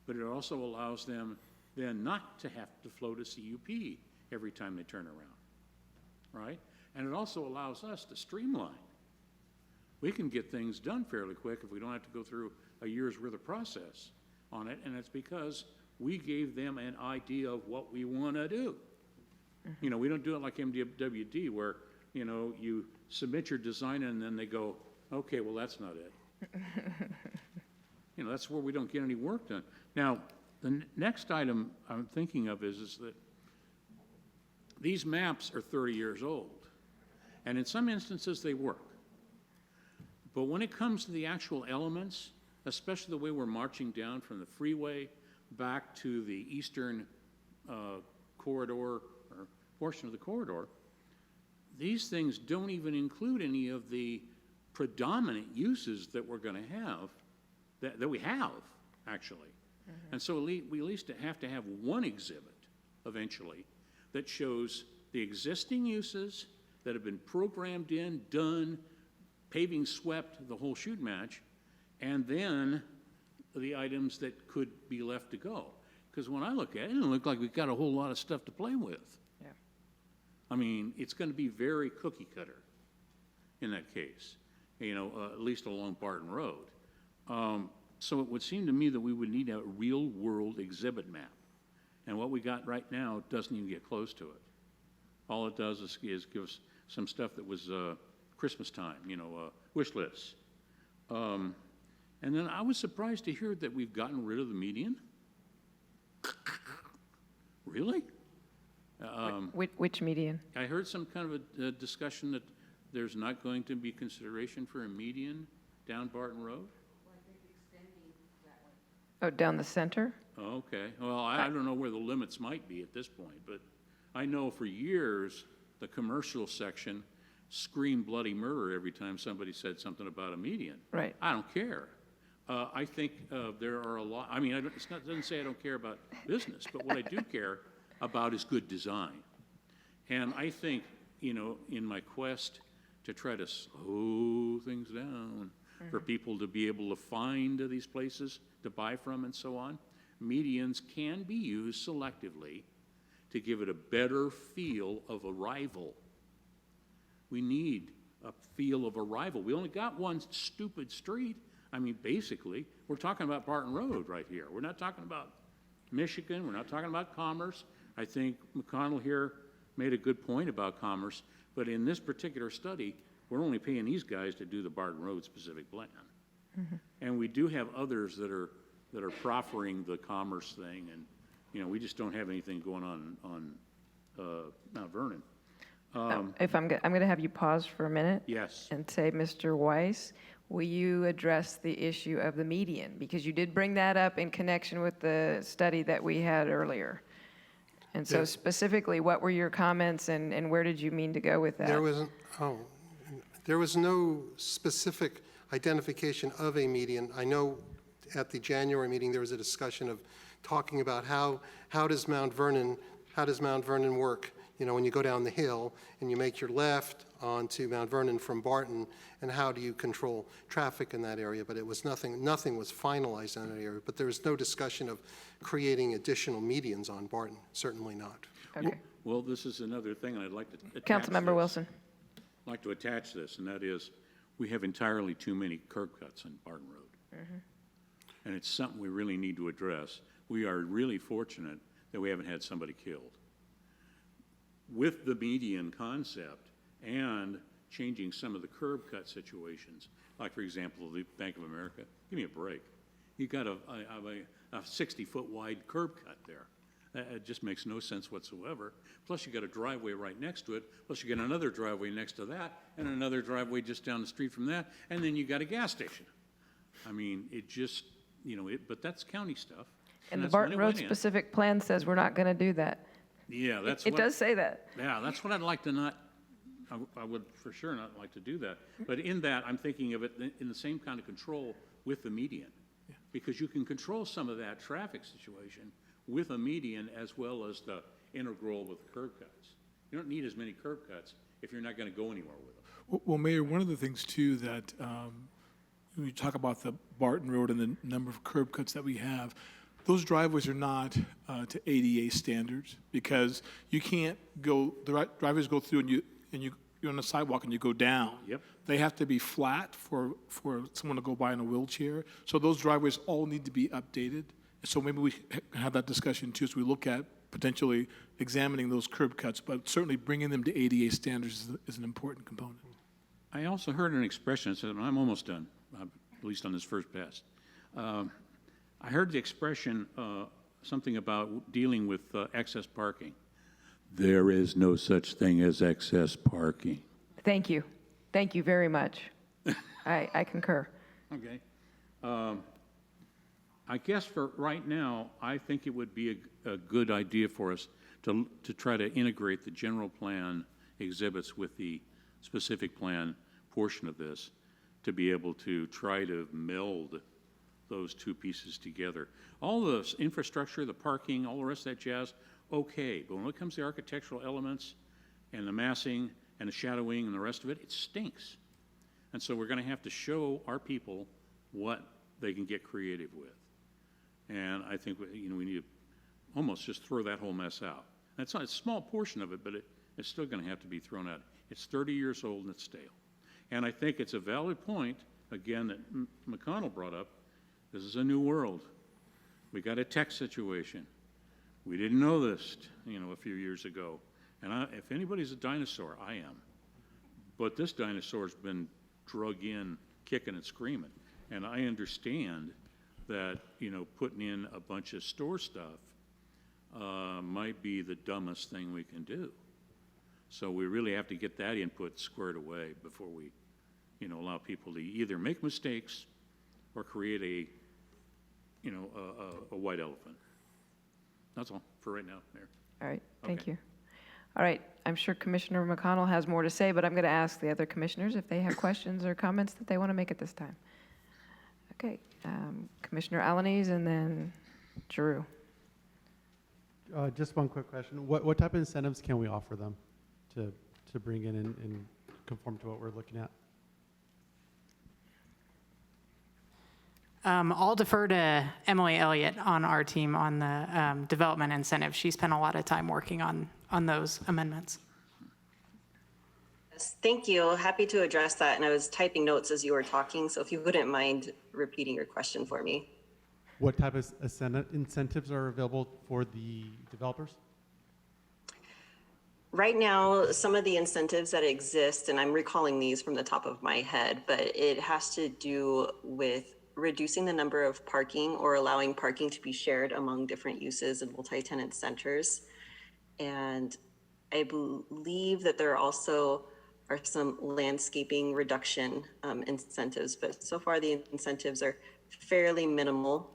but it also allows them then not to have to float a CUP every time they turn around, right? And it also allows us to streamline. We can get things done fairly quick if we don't have to go through a year's worth of process on it, and it's because we gave them an idea of what we want to do. We don't do it like MWD where, you submit your design and then they go, okay, well, that's not it. That's where we don't get any work done. Now, the next item I'm thinking of is that these maps are 30 years old, and in some instances they work. But when it comes to the actual elements, especially the way we're marching down from the freeway back to the eastern corridor or portion of the corridor, these things don't even include any of the predominant uses that we're going to have, that we have, actually. Mm-hmm. And so we at least have to have one exhibit eventually that shows the existing uses that have been programmed in, done, paving swept, the whole shoot match, and then the items that could be left to go. Because when I look at it, it doesn't look like we've got a whole lot of stuff to play with. Yeah. I mean, it's going to be very cookie cutter in that case, at least along Barton Road. So it would seem to me that we would need a real world exhibit map. And what we got right now doesn't even get close to it. All it does is give us some stuff that was Christmas time, wish lists. And then I was surprised to hear that we've gotten rid of the median. Really? Which median? I heard some kind of a discussion that there's not going to be consideration for a median down Barton Road. Oh, down the center? Oh, okay. Well, I don't know where the limits might be at this point, but I know for years the commercial section screamed bloody murder every time somebody said something about a median. Right. I don't care. I think there are a lot. I mean, it doesn't say I don't care about business, but what I do care about is good design. And I think, in my quest to try to slow things down for people to be able to find these places to buy from and so on. Medians can be used selectively to give it a better feel of arrival. We need a feel of arrival. We only got one stupid street. I mean, basically, we're talking about Barton Road right here. We're not talking about Michigan. We're not talking about Commerce. I think McConnell here made a good point about Commerce, but in this particular study, we're only paying these guys to do the Barton Road specific plan. And we do have others that are proffering the Commerce thing, and, you know, we just don't have anything going on Mount Vernon. If I'm going to have you pause for a minute. Yes. And say, Mr. Weiss, will you address the issue of the median? Because you did bring that up in connection with the study that we had earlier. And so Yes. specifically, what were your comments and where did you mean to go with that? There was no specific identification of a median. I know at the January meeting, there was a discussion of talking about how does Mount Vernon work? You know, when you go down the hill and you make your left onto Mount Vernon from Barton, and how do you control traffic in that area? But it was nothing was finalized in that area. But there was no discussion of creating additional medians on Barton, certainly not. Okay. Well, this is another thing, and I'd like to attach Councilmember this. Wilson. I'd like to attach this, and that is, we have entirely too many curb cuts on Barton Road. And it's something we really need to address. We are really fortunate that we haven't had somebody killed. With the median concept and changing some of the curb cut situations, like, for example, the Bank of America, give me a break. You got a 60-foot wide curb cut there. It just makes no sense whatsoever. Plus, you got a driveway right next to it. Plus, you got another driveway next to that, and another driveway just down the street from that, and then you got a gas station. I mean, it just, you know, but that's county stuff. And the that's Barton money Road went in. specific plan says we're not going to do that. Yeah, that's It what. does say that. Yeah, that's what I'd like to not, I would for sure not like to do that. But in that, I'm thinking of it in the same kind of control with the median. Because you can control some of that traffic situation with a median as well as the integral with curb cuts. You don't need as many curb cuts if you're not going to go anywhere with them. Well, Mayor, one of the things too that when you talk about the Barton Road and the number of curb cuts that we have, those driveways are not to ADA standards because you can't go. The drivers go through and you're on the sidewalk and you go down. Yep. They have to be flat for someone to go by in a wheelchair. So those driveways all need to be updated. So maybe we can have that discussion too as we look at potentially examining those curb cuts, but certainly bringing them to ADA standards is an important component. I also heard an expression that said, and I'm almost done, at least on this first pass. I heard the expression, something about dealing with excess parking. There is no such thing as excess parking. Thank you. Thank you very much. I concur. Okay. I guess for right now, I think it would be a good idea for us to try to integrate the general plan exhibits with the specific plan portion of this to be able to try to meld those two pieces together. All the infrastructure, the parking, all the rest of that jazz, okay. But when it comes to the architectural elements and the massing and the shadowing and the rest of it, it stinks. And so we're going to have to show our people what they can get creative with. And I think we need to almost just throw that whole mess out. That's not a small portion of it, but it's still going to have to be thrown out. It's 30 years old and it's stale. And I think it's a valid point, again, that McConnell brought up. This is a new world. We got a tech situation. We didn't know this, a few years ago. And if anybody's a dinosaur, I am. But this dinosaur's been drug in, kicking and screaming. And I understand that, putting in a bunch of store stuff might be the dumbest thing we can do. So we really have to get that input squared away before we, allow people to either make mistakes or create a white elephant. That's all for right now, Mayor. All right, thank Okay. you. All right, I'm sure Commissioner McConnell has more to say, but I'm going to ask the other commissioners if they have questions or comments that they want to make at this time. Okay, Commissioner Alanis and then Giroux. Just one quick question. What type of incentives can we offer them to bring in and conform to what we're looking at? I'll defer to Emily Elliott on our team on the development incentive. She spent a lot of time working on those amendments. Yes, thank you. Happy to address that. And I was typing notes as you were talking, so if you wouldn't mind repeating your question for me. What type of incentives are available for the developers? Right now, some of the incentives that exist, and I'm recalling these from the top of my head, but it has to do with reducing the number of parking or allowing parking to be shared among different uses in multi-tenant centers. And I believe that there also are some landscaping reduction incentives, but so far the incentives are fairly minimal.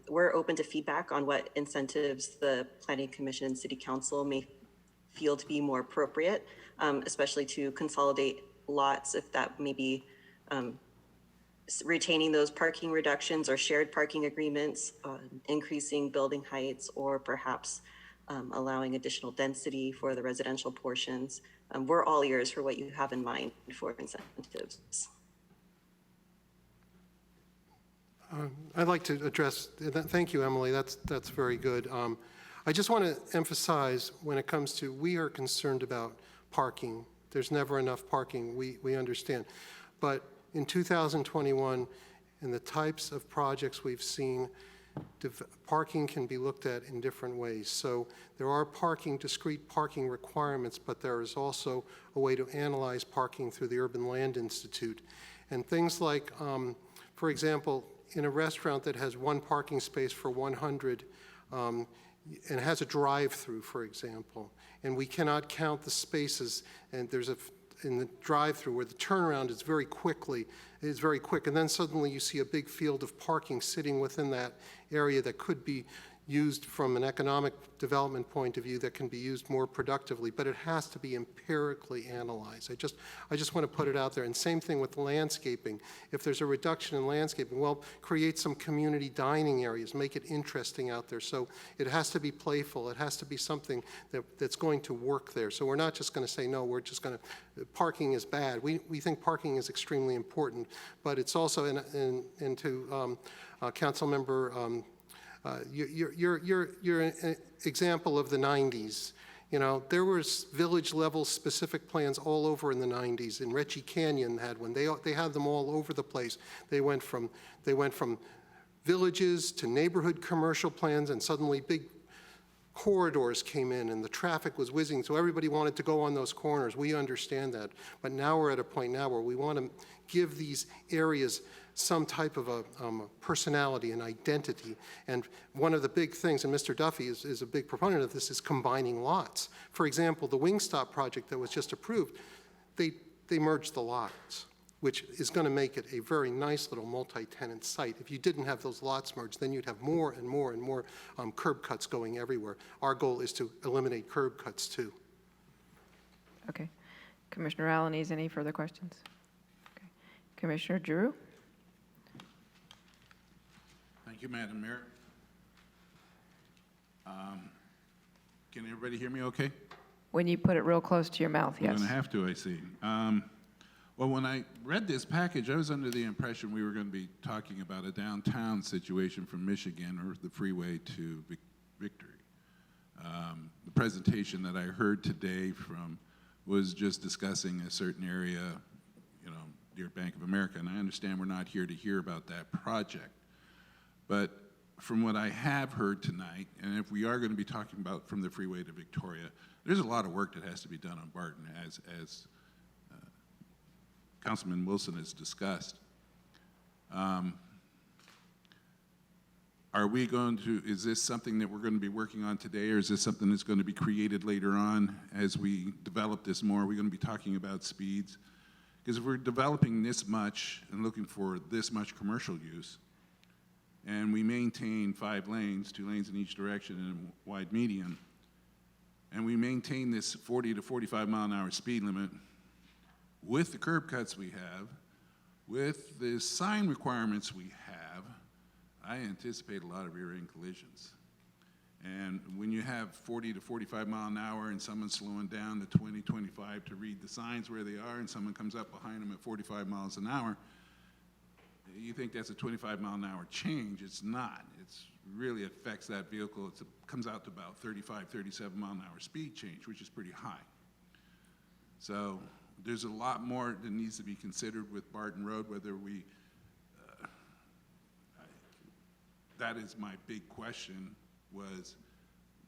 We're open to feedback on what incentives the Planning Commission and City Council may feel to be more appropriate, especially to consolidate lots if that may be retaining those parking reductions or shared parking agreements, increasing building heights, or perhaps allowing additional density for the residential portions. We're all ears for what you have in mind for incentives. I'd like to address, thank you, Emily, that's very good. I just want to emphasize when it comes to, we are concerned about parking. There's never enough parking, we understand. But in 2021, in the types of projects we've seen, parking can be looked at in different ways. So there are discrete parking requirements, but there is also a way to analyze parking through the Urban Land Institute. And things like, for example, in a restaurant that has one parking space for 100, and has a drive-through, for example, and we cannot count the spaces, and there's in the drive-through where the turnaround is very quick, and then suddenly you see a big field of parking sitting within that area that could be used from an economic development point of view, that can be used more productively, but it has to be empirically analyzed. I just want to put it out there. And same thing with landscaping. If there's a reduction in landscaping, well, create some community dining areas, make it interesting out there. So it has to be playful. It has to be something that's going to work there. So we're not just going to say, no, we're just going to, parking is bad. We think parking is extremely important, but it's also, and to Councilmember, you're an example of the 90s. You know, there was village-level specific plans all over in the 90s, and Ritchie Canyon had one. They had them all over the place. They went from villages to neighborhood commercial plans, and suddenly big corridors came in, and the traffic was whizzing, so everybody wanted to go on those corners. We understand that. But now we're at a point now where we want to give these areas some type of a personality and identity. And one of the big things, and Mr. Duffy is a big proponent of this, is combining lots. For example, the Wingstop project that was just approved, they merged the lots, which is going to make it a very nice little multi-tenant site. If you didn't have those lots merged, then you'd have more and more and more curb cuts going everywhere. Our goal is to eliminate curb cuts too. Okay. Commissioner Alaniz, any further questions? Okay. Commissioner Drew? Thank you, Madam Mayor. Can everybody hear me okay? When you put it real close to your mouth, yes. I'm going to have to, I see. Well, when I read this package, I was under the impression we were going to be talking about a downtown situation from Michigan or the freeway to Victory. The presentation that I heard today was just discussing a certain area, near Bank of America, and I understand we're not here to hear about that project. But from what I have heard tonight, and if we are going to be talking about from the freeway to Victoria, there's a lot of work that has to be done on Barton, as Councilman Wilson has discussed. Is this something that we're going to be working on today, or is this something that's going to be created later on as we develop this more? Are we going to be talking about speeds? Because if we're developing this much and looking for this much commercial use, and we maintain 5 lanes, 2 lanes in each direction and a wide median, and we maintain this 40 to 45 mile an hour speed limit with the curb cuts we have, with the sign requirements we have, I anticipate a lot of rear-end collisions. And when you have 40 to 45 mile an hour and someone's slowing down to 20, 25 to read the signs where they are, and someone comes up behind them at 45 miles an hour, you think that's a 25 mile an hour change. It's not. It's really affects that vehicle. It comes out to about 35, 37 mile an hour speed change, which is pretty high. So there's a lot more that needs to be considered with Barton Road, whether we, that is my big question, was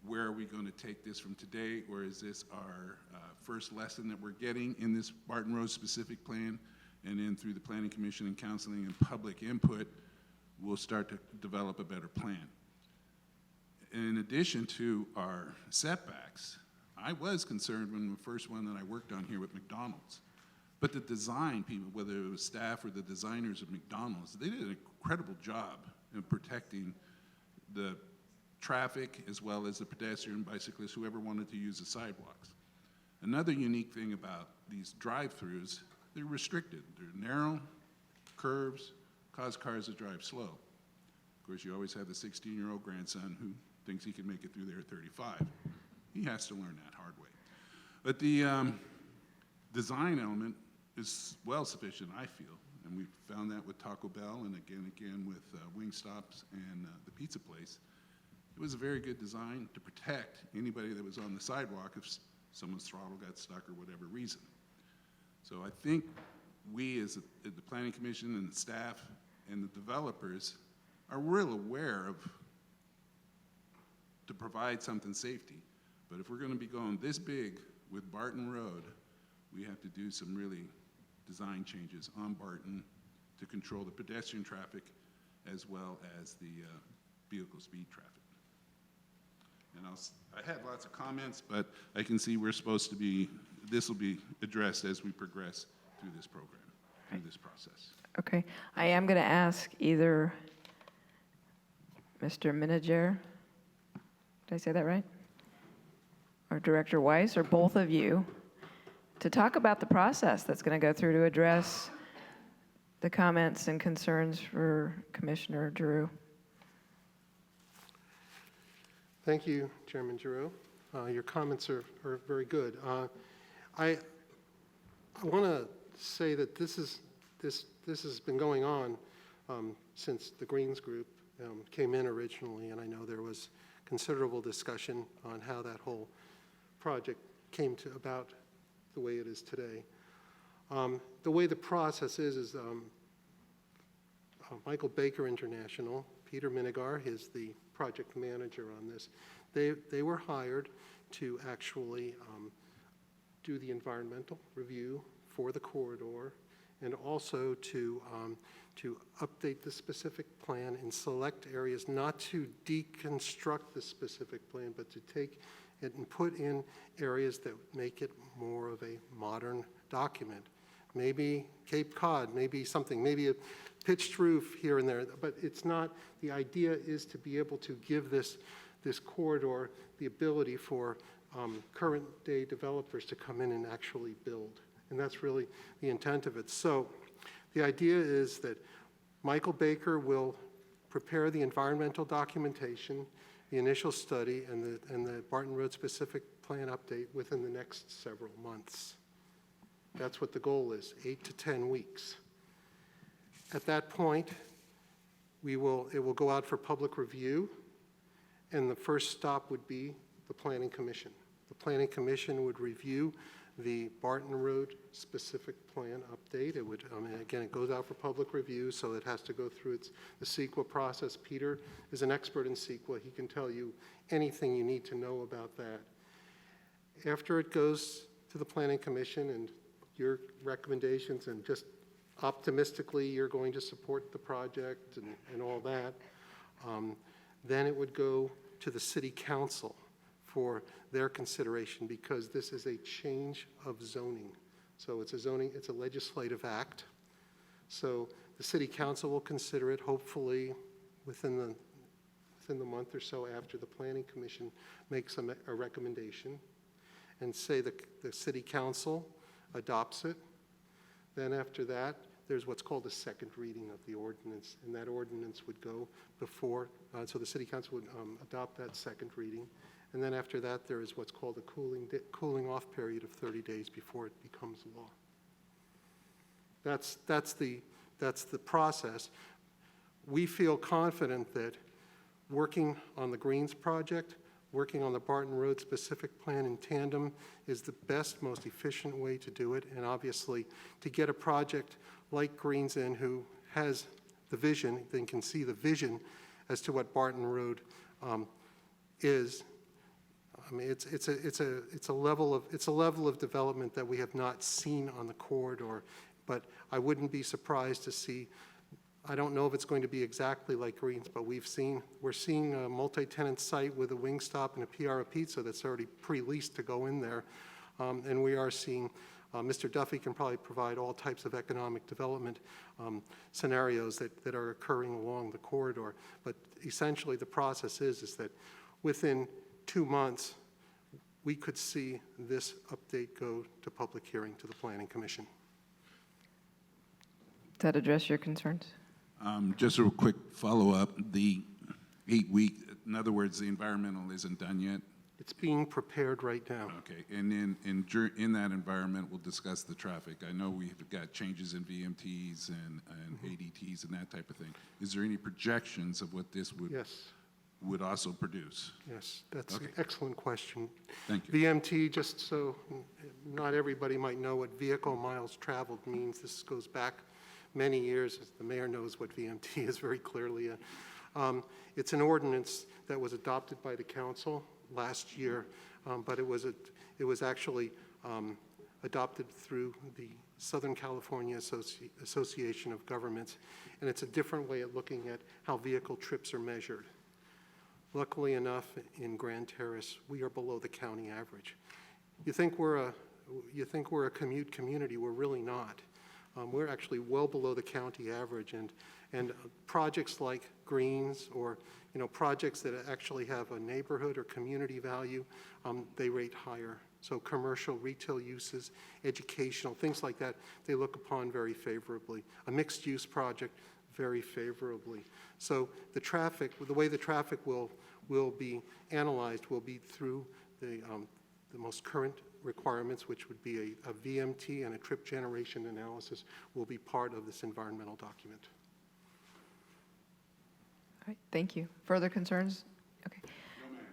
where are we going to take this from today, or is this our first lesson that we're getting in this Barton Road specific plan, and then through the Planning Commission and counseling and public input, we'll start to develop a better plan. In addition to our setbacks, I was concerned when the first one that I worked on here with McDonald's, but the design people, whether it was staff or the designers of McDonald's, they did an incredible job in protecting the traffic as well as the pedestrian, bicyclists, whoever wanted to use the sidewalks. Another unique thing about these drive-throughs, they're restricted. They're narrow, curves, cause cars to drive slow. Of course, you always have the 16-year-old grandson who thinks he can make it through there at 35. He has to learn that hard way. But the design element is well sufficient, I feel, and we found that with Taco Bell and again with Wingstops and the pizza place. It was a very good design to protect anybody that was on the sidewalk if someone's throttle got stuck or whatever reason. So I think we as the Planning Commission and the staff and the developers are real aware of to provide something safety. But if we're going to be going this big with Barton Road, we have to do some really design changes on Barton to control the pedestrian traffic as well as the vehicle speed traffic. And I had lots of comments, but I can see we're supposed to be, this will be addressed as we progress through this program, through this process. Okay, I am going to ask either Mr. Miniger, did I say that right? Or Director Weiss, or both of you, to talk about the process that's going to go through to address the comments and concerns for Commissioner Giroux. Thank you, Chairman Giroux. Your comments are very good. I want to say that this has been going on since the Greens Group came in originally, and I know there was considerable discussion on how that whole project came to about the way it is today. The way the process is Michael Baker International, Peter Minigar is the project manager on this. They were hired to actually do the environmental review for the corridor and also to update the specific plan in select areas, not to deconstruct the specific plan, but to take it and put in areas that make it more of a modern document. Maybe Cape Cod, maybe something, maybe a pitched roof here and there, but it's not, the idea is to be able to give this corridor the ability for current day developers to come in and actually build. And that's really the intent of it. So the idea is that Michael Baker will prepare the environmental documentation, the initial study, and the Barton Road specific plan update within the next several months. That's what the goal is, 8 to 10 weeks. At that point, it will go out for public review, and the first stop would be the Planning Commission. The Planning Commission would review the Barton Road specific plan update. It would, again, it goes out for public review, so it has to go through the CEQA process. Peter is an expert in CEQA. He can tell you anything you need to know about that. After it goes to the Planning Commission and your recommendations, and just optimistically you're going to support the project and all that, then it would go to the City Council for their consideration, because this is a change of zoning. So it's a legislative act. So the City Council will consider it, hopefully within the month or so after the Planning Commission makes a recommendation, and say the City Council adopts it. Then after that, there's what's called a second reading of the ordinance, and that ordinance would go before, so the city council would adopt that second reading. And then after that, there is what's called a cooling off period of 30 days before it becomes law. That's the process. We feel confident that working on the Greens project, working on the Barton Road specific plan in tandem is the best, most efficient way to do it. And obviously, to get a project like Greens in, who has the vision, then can see the vision as to what Barton Road is. I mean, it's a level of development that we have not seen on the corridor. But I wouldn't be surprised to see. I don't know if it's going to be exactly like Greens, but we're seeing a multi-tenant site with a Wingstop and a PR Pizza that's already pre-leased to go in there. And we are seeing, Mr. Duffy can probably provide all types of economic development scenarios that are occurring along the corridor. But essentially the process is that within 2 months, we could see this update go to public hearing to the Planning Commission. Does that address your concerns? Just a quick follow-up. The 8-week, in other words, the environmental isn't done yet? It's being prepared right now. Okay, and then in that environment, we'll discuss the traffic. I know we've got changes in VMTs and ADTs and that type of thing. Is there any projections of what this would also produce? Yes, that's Okay. an excellent question. Thank you. VMT, just so not everybody might know what vehicle miles traveled means, this goes back many years. The mayor knows what VMT is very clearly. It's an ordinance that was adopted by the council last year, but it was actually adopted through the Southern California Association of Governments, and it's a different way of looking at how vehicle trips are measured. Luckily enough, in Grand Terrace, we are below the county average. You think we're a commute community? We're really not. We're actually well below the county average, and projects like Greens, or projects that actually have a neighborhood or community value, they rate higher. So commercial, retail uses, educational, things like that, they look upon very favorably. A mixed-use project, very favorably. So the way the traffic will be analyzed will be through the most current requirements, which would be a VMT and a trip generation analysis, will be part of this environmental document. All right, thank you. Further concerns? Okay. No, ma'am,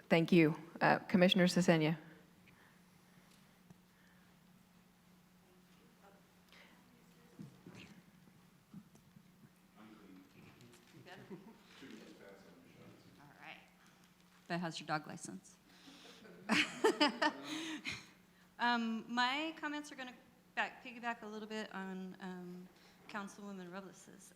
thank you. Thank you. Commissioner Cesenia. That has your dog license. My comments are going to piggyback a little bit on Councilwoman Robles's.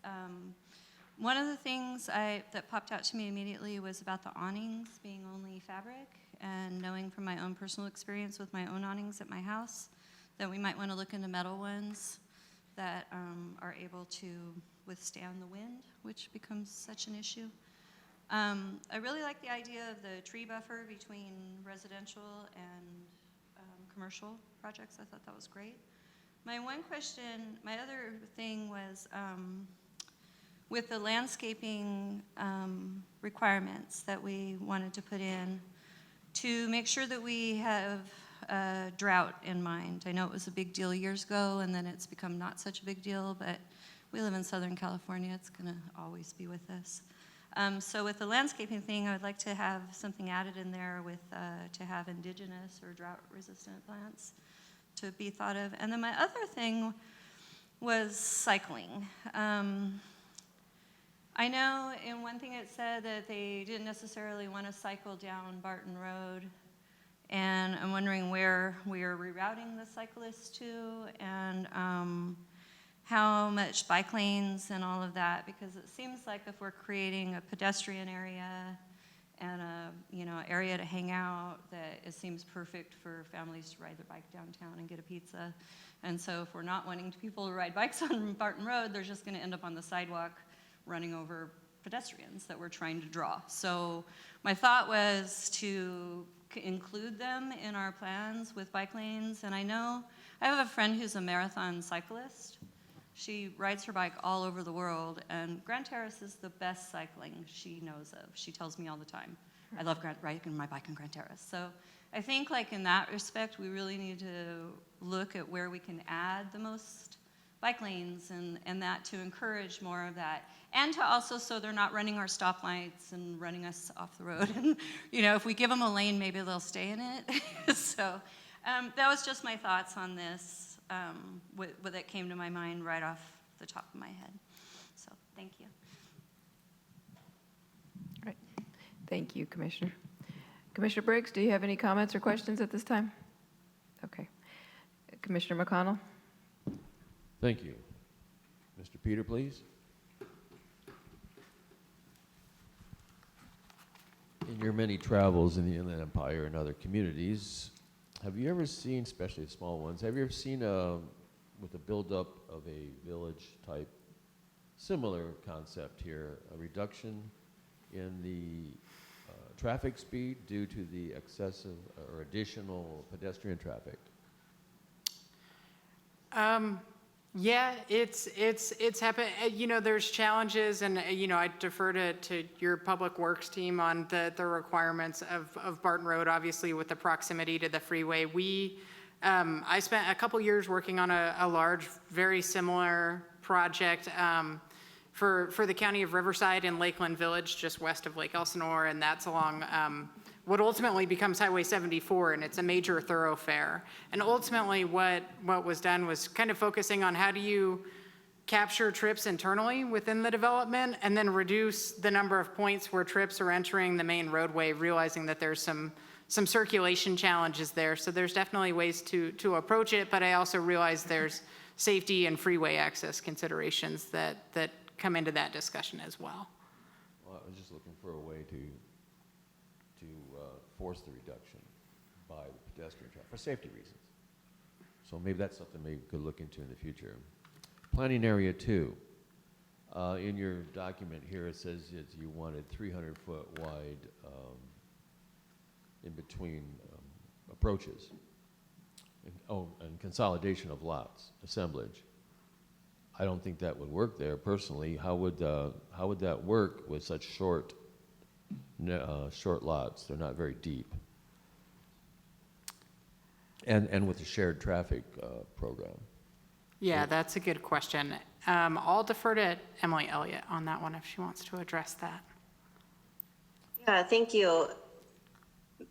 One of the things that popped out to me immediately was about the awnings being only fabric, and knowing from my own personal experience with my own awnings at my house that we might want to look into metal ones that are able to withstand the wind, which becomes such an issue. I really like the idea of the tree buffer between residential and commercial projects. I thought that was great. My other thing was with the landscaping requirements that we wanted to put in, to make sure that we have drought in mind. I know it was a big deal years ago, and then it's become not such a big deal, but we live in Southern California. It's going to always be with us. So with the landscaping thing, I would like to have something added in there with to have indigenous or drought-resistant plants to be thought of. And then my other thing was cycling. I know in one thing it said that they didn't necessarily want to cycle down Barton Road, and I'm wondering where we are rerouting the cyclists to, and how much bike lanes and all of that, because it seems like if we're creating a pedestrian area and a area to hang out, that it seems perfect for families to ride their bike downtown and get a pizza. And so if we're not wanting people to ride bikes on Barton Road, they're just going to end up on the sidewalk running over pedestrians that we're trying to draw. So my thought was to include them in our plans with bike lanes. And I know I have a friend who's a marathon cyclist. She rides her bike all over the world, and Grand Terrace is the best cycling she knows of. She tells me all the time, I love riding my bike in Grand Terrace. So I think like in that respect, we really need to look at where we can add the most bike lanes and that to encourage more of that. And to also, so they're not running our stoplights and running us off the road. And, you know, if we give them a lane, maybe they'll stay in it. So that was just my thoughts on this, what that came to my mind right off the top of my head. So thank you. All right. Thank you, Commissioner. Commissioner Briggs, do you have any comments or questions at this time? Okay. Commissioner McConnell? Thank you. Mr. Peter, please. In your many travels in the Inland Empire and other communities, have you ever seen, especially small ones, have you ever seen with the buildup of a village-type, similar concept here, a reduction in the traffic speed due to the excessive or additional pedestrian traffic? Yeah, it's happened. You know, there's challenges, and you know, I defer to your public works team on the requirements of Barton Road, obviously with the proximity to the freeway. I spent a couple years working on a large, very similar project for the county of Riverside in Lakeland Village, just west of Lake Elsinore, and that's along what ultimately becomes Highway 74, and it's a major thoroughfare. And ultimately what was done was kind of focusing on how do you capture trips internally within the development and then reduce the number of points where trips are entering the main roadway, realizing that there's some circulation challenges there. So there's definitely ways to approach it, but I also realize there's safety and freeway access considerations that come into that discussion as well. Well, I was just looking for a way to force the reduction by the pedestrian traffic for safety reasons. So maybe that's something we could look into in the future. Planning area 2. In your document here, it says that you wanted 300-foot wide in between approaches. And consolidation of lots, assemblage. I don't think that would work there personally. How would that work with such short lots? They're not very deep. And with the shared traffic program. Yeah, that's a good question. I'll defer to Emily Elliott on that one if she wants to address that. Yeah, thank you.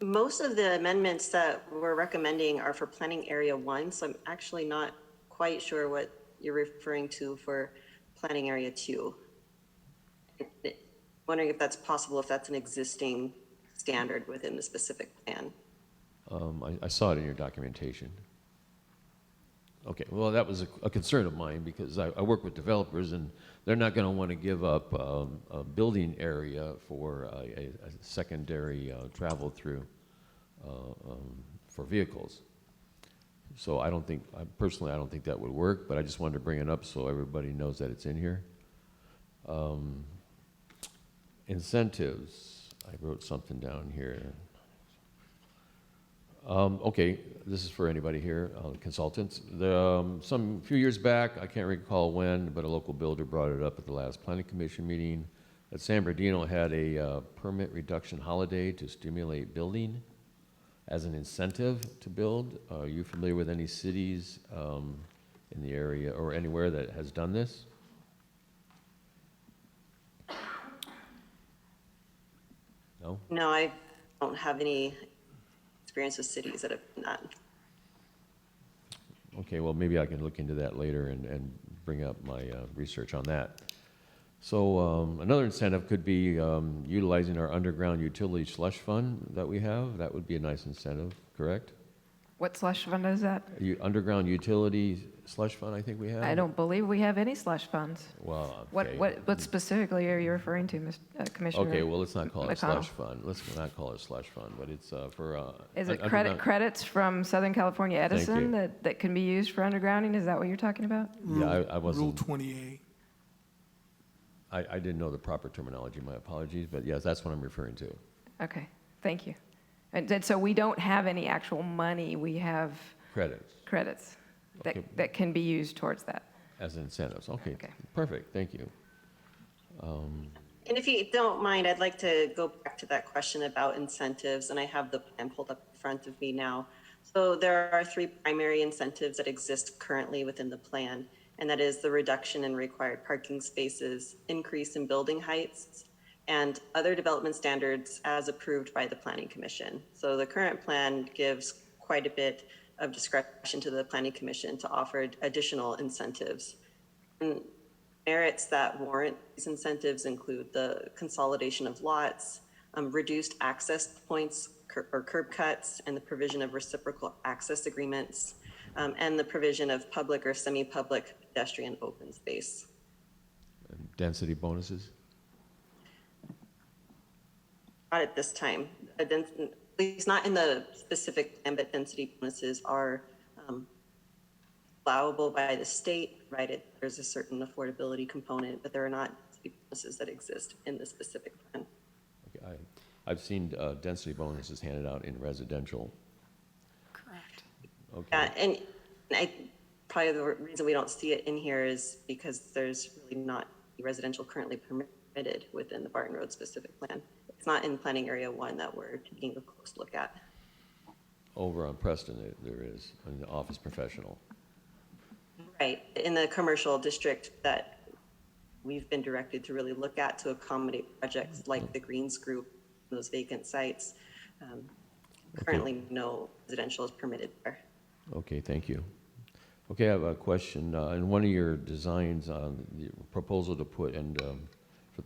Most of the amendments that we're recommending are for planning area 1, so I'm actually not quite sure what you're referring to for planning area 2. Wondering if that's possible, if that's an existing standard within the specific plan. I saw it in your documentation. Okay, well, that was a concern of mine because I work with developers and they're not going to want to give up a building area for a secondary travel through for vehicles. So personally, I don't think that would work, but I just wanted to bring it up so everybody knows that it's in here. Incentives, I wrote something down here. Okay, this is for anybody here, consultants. Some few years back, I can't recall when, but a local builder brought it up at the last planning commission meeting, that San Bernardino had a permit reduction holiday to stimulate building as an incentive to build. Are you familiar with any cities in the area or anywhere that has done this? No? No, I don't have any experience with cities that have done that. Okay, well, maybe I can look into that later and bring up my research on that. So another incentive could be utilizing our underground utility slush fund that we have. That would be a nice incentive, correct? What slush fund is that? Underground utility slush fund, I think we have? I don't believe we have any slush funds. Well, okay. What specifically are you referring to, Commissioner? Okay, well, let's not call it a McConnell? slush fund. Let's not call it a slush fund, but it's for... Is it underground- credits from Southern California Edison you. that can be used for undergrounding? Is that what you're talking about? Yeah, I wasn't... Rule 28. I didn't know the proper terminology, my apologies, but yes, that's what I'm referring to. Okay, thank you. And so we don't have any actual money, we have Credits. credits Okay. that can be used towards that. As incentives, okay, Okay. perfect, thank you. And if you don't mind, I'd like to go back to that question about incentives, and I have the plan pulled up in front of me now. So there are three primary incentives that exist currently within the plan, and that is the reduction in required parking spaces, increase in building heights, and other development standards as approved by the Planning Commission. So the current plan gives quite a bit of discretion to the Planning Commission to offer additional incentives. And merits that warrant these incentives include the consolidation of lots, reduced access points or curb cuts, and the provision of reciprocal access agreements, and the provision of public or semi-public pedestrian open space. And density bonuses? Not at this time, at least not in the specific plan, but density bonuses are allowable by the state, provided there's a certain affordability component, but there are not bonuses that exist in the specific plan. Okay, I've seen density bonuses handed out in residential. Correct. Okay. And probably the reason we don't see it in here is because there's really not residential currently permitted within the Barton Road specific plan. It's not in planning area 1 that we're taking a close look at. Over on Preston, there is, in the office professional. Right, in the commercial district that we've been directed to really look at to accommodate projects like the Greens Group, those vacant sites. Currently, no residential is permitted there. Okay, thank you. Okay, I have a question. In one of your designs on the proposal to put in for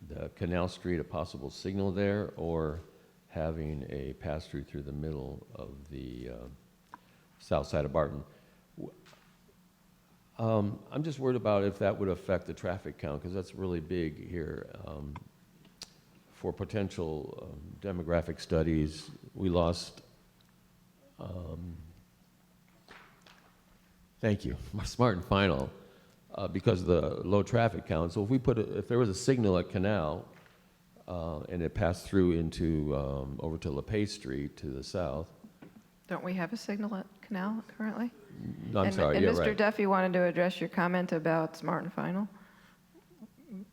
the Canal Street, a possible signal there, or having a pass-through through the middle of the south side of Barton. I'm just worried about if that would affect the traffic count, because that's really big here. For potential demographic studies, we lost, thank you, Smart and Final, because of the low traffic count. So if we if there was a signal at Canal, and it passed through into, over to LePay Street to the south. Don't we have a signal at Canal currently? No, I'm sorry, and yeah, Mr. right. Duffy wanted to address your comment about Smart and Final.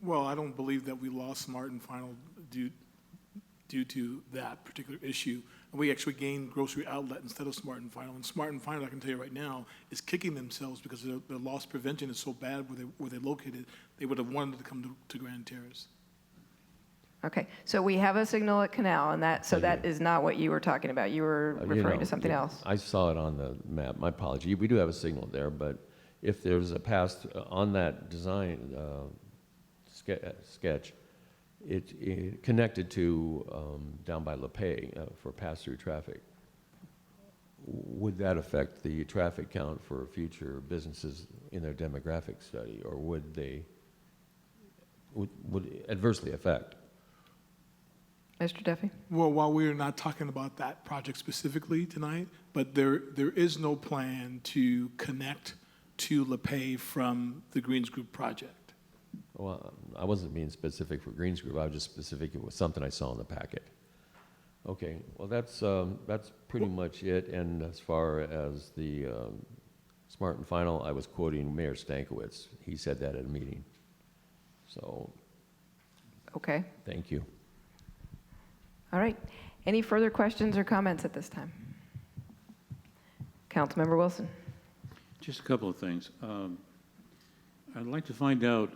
Well, I don't believe that we lost Smart and Final due to that particular issue. We actually gained Grocery Outlet instead of Smart and Final. And Smart and Final, I can tell you right now, is kicking themselves because their loss prevention is so bad where they're located. They would have wanted to come to Grand Terrace. Okay, so we have a signal at Canal, and that is not what you were talking about. You were referring to something else. I saw it on the map. My apology. We do have a signal there, but if there's a pass on that design sketch, it connected to down by LePay for pass-through traffic. Would that affect the traffic count for future businesses in their demographic study, or would it adversely affect? Mr. Duffy? Well, while we're not talking about that project specifically tonight, but there is no plan to connect to LePay from the Greens Group project. Well, I wasn't being specific for Greens Group. I was just specific. It was something I saw in the packet. Okay, well, that's pretty much it. And as far as the Smart and Final, I was quoting Mayor Stankiewicz. He said that at a meeting. So, Okay. thank you. All right. Any further questions or comments at this time? Councilmember Wilson. Just a couple of things. I'd like to find out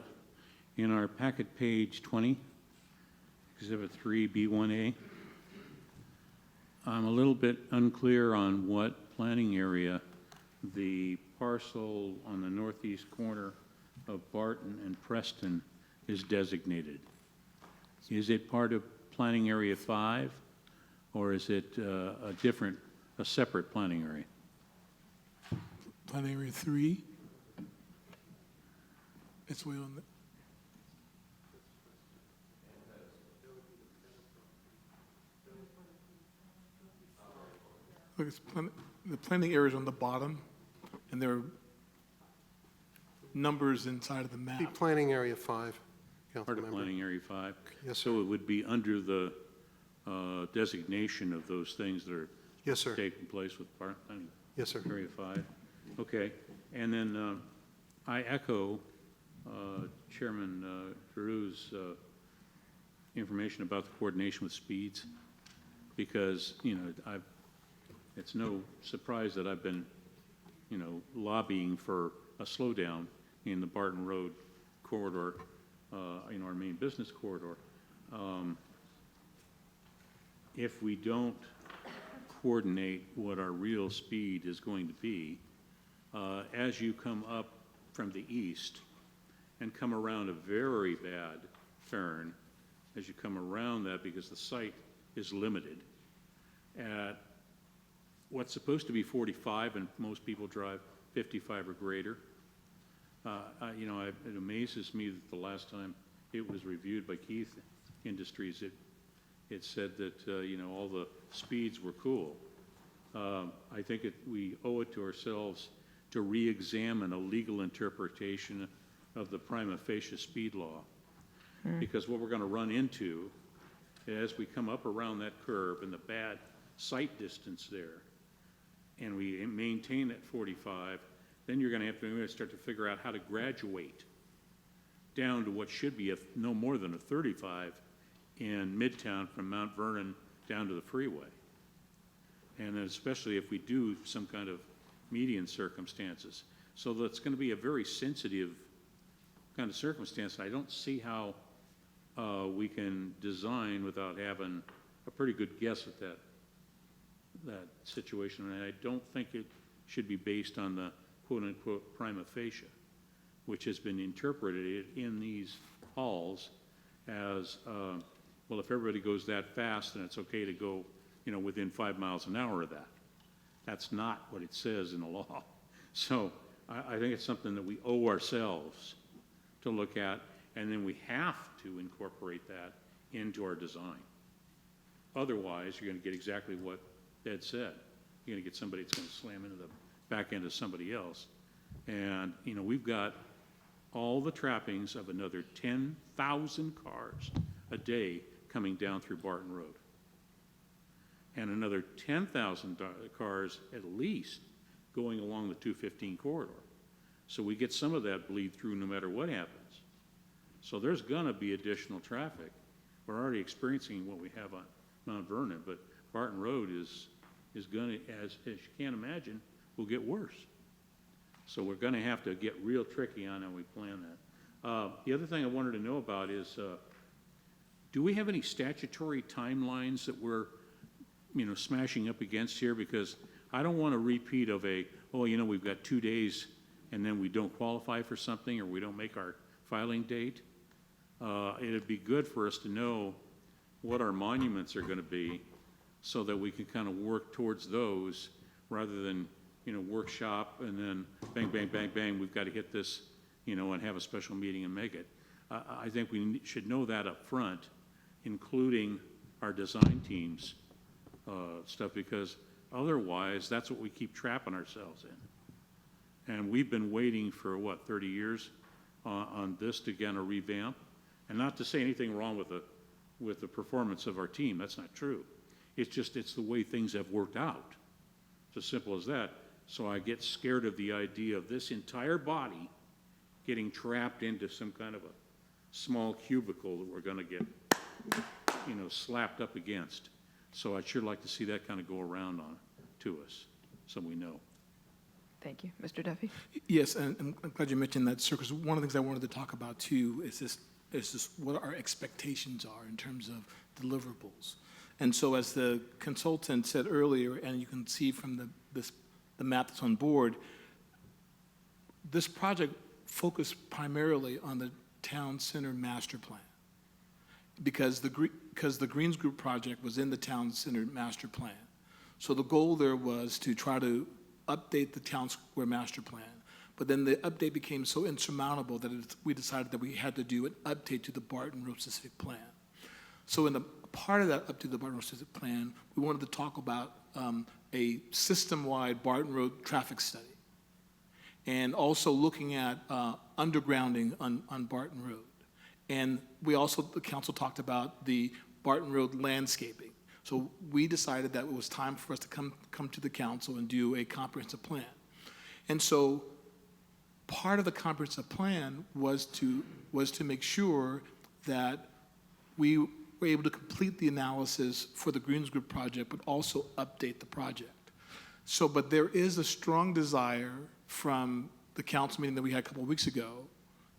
in our packet page 20, Exhibit 3B1A, I'm a little bit unclear on what planning area the parcel on the northeast corner of Barton and Preston is designated. Is it part of Planning Area 5, or is it a separate planning area? Planning Area 3. It's way on the... Look, the planning area is on the bottom, and there are numbers inside of the The map. planning area 5, Part of Councilmember. Planning Area 5? Yes, sir. So it would be under the designation of those things that are Yes, sir. taking place with Planning Yes, sir. Area 5? Okay. And then I echo Chairman Drew's information about the coordination with speeds, because, it's no surprise that I've been, lobbying for a slowdown in the Barton Road corridor, our main business corridor. If we don't coordinate what our real speed is going to be, as you come up from the east and come around a very bad turn, as you come around that, because the site is limited at what's supposed to be 45, and most people drive 55 or greater. It amazes me that the last time it was reviewed by Keith Industries, it said that, all the speeds were cool. I think we owe it to ourselves to re-examine a legal interpretation of the prima facie speed law. Because what we're going to run into as we come up around that curve and the bad sight distance there, and we maintain that 45, then you're going to have to start to figure out how to graduate down to what should be no more than a 35 in Midtown from Mount Vernon down to the freeway. And then especially if we do some kind of median circumstances. So that's going to be a very sensitive kind of circumstance. I don't see how we can design without having a pretty good guess at that situation. And I don't think it should be based on the quote-unquote prima facie, which has been interpreted in these halls as, well, if everybody goes that fast, then it's okay to go, within 5 miles an hour of that. That's not what it says in the law. So I think it's something that we owe ourselves to look at, and then we have to incorporate that into our design. Otherwise, you're going to get exactly what Ed said. You're going to get somebody that's going to slam into the back end of somebody else. And, we've got all the trappings of another 10,000 cars a day coming down through Barton Road. And another 10,000 cars at least going along the 215 corridor. So we get some of that bleed through no matter what happens. So there's going to be additional traffic. We're already experiencing what we have on Mount Vernon, but Barton Road is going to, as you can't imagine, will get worse. So we're going to have to get real tricky on how we plan that. The other thing I wanted to know about is, do we have any statutory timelines that we're smashing up against here? Because I don't want a repeat of we've got 2 days and then we don't qualify for something or we don't make our filing date. It'd be good for us to know what our monuments are going to be so that we can kind of work towards those rather than, workshop and then bang, bang, bang, bang, we've got to hit this, and have a special meeting and make it. I think we should know that up front, including our design teams stuff, because otherwise that's what we keep trapping ourselves in. And we've been waiting for, 30 years on this to kind of revamp. And not to say anything wrong with the performance of our team. That's not true. It's the way things have worked out. It's as simple as that. So I get scared of the idea of this entire body getting trapped into some kind of a small cubicle that we're going to get, slapped up against. So I'd sure like to see that kind of go around to us, so we know. Thank you. Mr. Duffy? Yes, and I'm glad you mentioned that, sir, because one of the things I wanted to talk about, too, is this what our expectations are in terms of deliverables. And so as the consultant said earlier, and you can see from the map that's on board, this project focused primarily on the town center master plan because the Greens Group project was in the town center master plan. So the goal there was to try to update the town square master plan. But then the update became so insurmountable that we decided that we had to do an update to the Barton Road specific plan. So in the part of that up to the Barton Road specific plan, we wanted to talk about a system-wide Barton Road traffic study, and also looking at undergrounding on Barton Road. And we also, the council talked about the Barton Road landscaping. So we decided that it was time for us to come to the council and do a comprehensive plan. And so part of the comprehensive plan was to make sure that we were able to complete the analysis for the Greens Group project, but also update the project. So, but there is a strong desire from the council meeting that we had a couple of weeks ago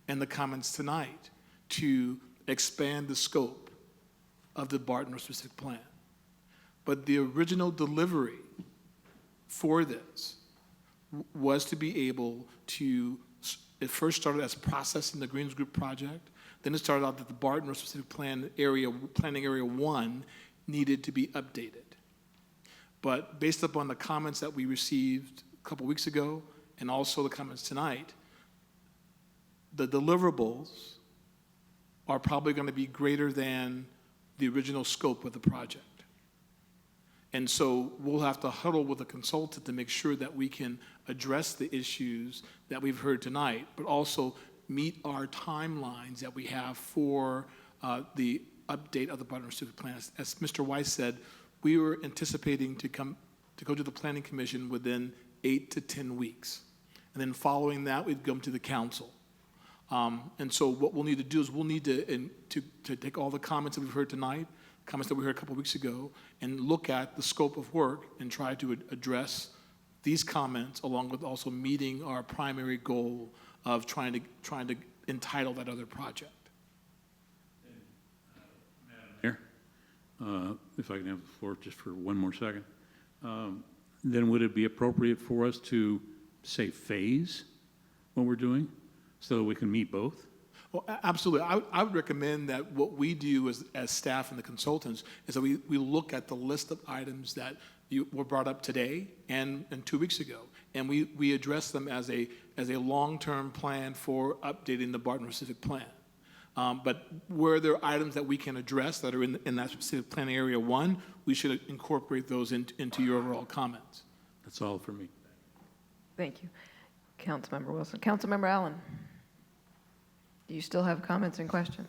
and the comments tonight to expand the scope of the Barton specific plan. But the original delivery for this was to be able to, it first started as processing the Greens Group project, then it started out that the Barton specific planning area 1 needed to be updated. But based upon the comments that we received a couple weeks ago and also the comments tonight, the deliverables are probably going to be greater than the original scope of the project. And so we'll have to huddle with a consultant to make sure that we can address the issues that we've heard tonight, but also meet our timelines that we have for the update of the Barton Specific Plan. As Mr. Weiss said, we were anticipating to go to the Planning Commission within 8 to 10 weeks. And then following that, we'd come to the council. And so what we'll need to do is we'll need to take all the comments that we've heard tonight, comments that we heard a couple of weeks ago, and look at the scope of work and try to address these comments along with also meeting our primary goal of trying to entitle that other project. Mayor, if I can have the floor just for one more second, then would it be appropriate for us to say phase what we're doing so that we can meet both? Well, absolutely. I would recommend that what we do as staff and the consultants is that we look at the list of items that were brought up today and 2 weeks ago, and we address them as a long-term plan for updating the Barton Specific Plan. But where there are items that we can address that are in that specific plan area 1, we should incorporate those into your overall comments. That's all for me. Thank you. Councilmember Wilson. Councilmember Allen, do you still have comments and questions?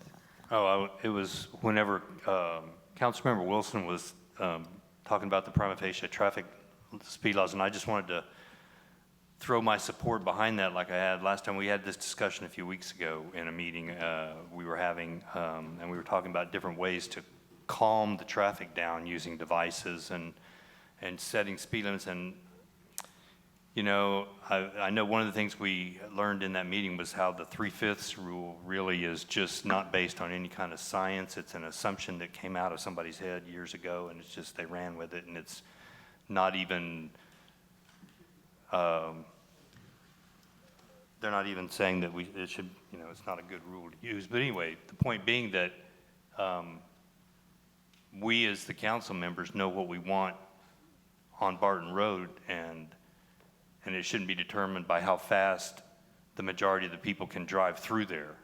Oh, it was whenever Councilmember Wilson was talking about the prima facie traffic speed laws, and I just wanted to throw my support behind that like I had last time we had this discussion a few weeks ago in a meeting we were having, and we were talking about different ways to calm the traffic down using devices and setting speed limits. And you know, I know one of the things we learned in that meeting was how the 3/5 rule really is just not based on any kind of science. It's an assumption that came out of somebody's head years ago, and it's just they ran with it, and it's not even, they're not even saying that it should, you know, it's not a good rule to use. But anyway, the point being that we as the council members know what we want on Barton Road, and it shouldn't be determined by how fast the majority of the people can drive through there.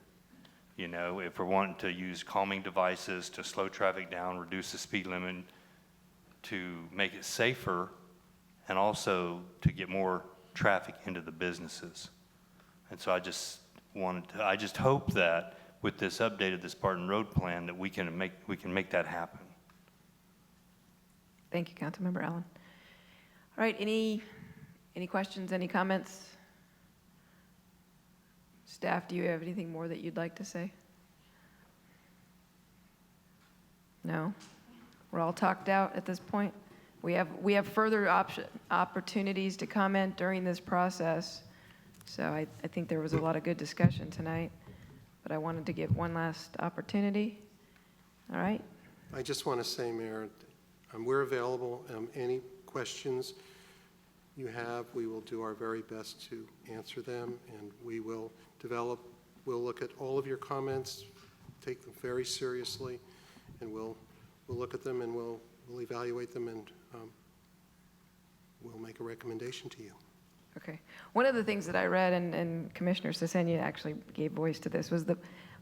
You know, if we're wanting to use calming devices to slow traffic down, reduce the speed limit, to make it safer, and also to get more traffic into the businesses. And so I just hope that with this update of this Barton Road plan that we can make that happen. Thank you, Councilmember Allen. All right, any questions, any comments? Staff, do you have anything more that you'd like to say? No? We're all talked out at this point? We have further opportunities to comment during this process. So I think there was a lot of good discussion tonight, but I wanted to give one last opportunity. All right? I just want to say, Mayor, we're available. Any questions you have, we will do our very best to answer them, and we'll look at all of your comments, take them very seriously, and we'll look at them and we'll evaluate them, and we'll make a recommendation to you. Okay. One of the things that I read, and Commissioner Cesenia actually gave voice to this, was the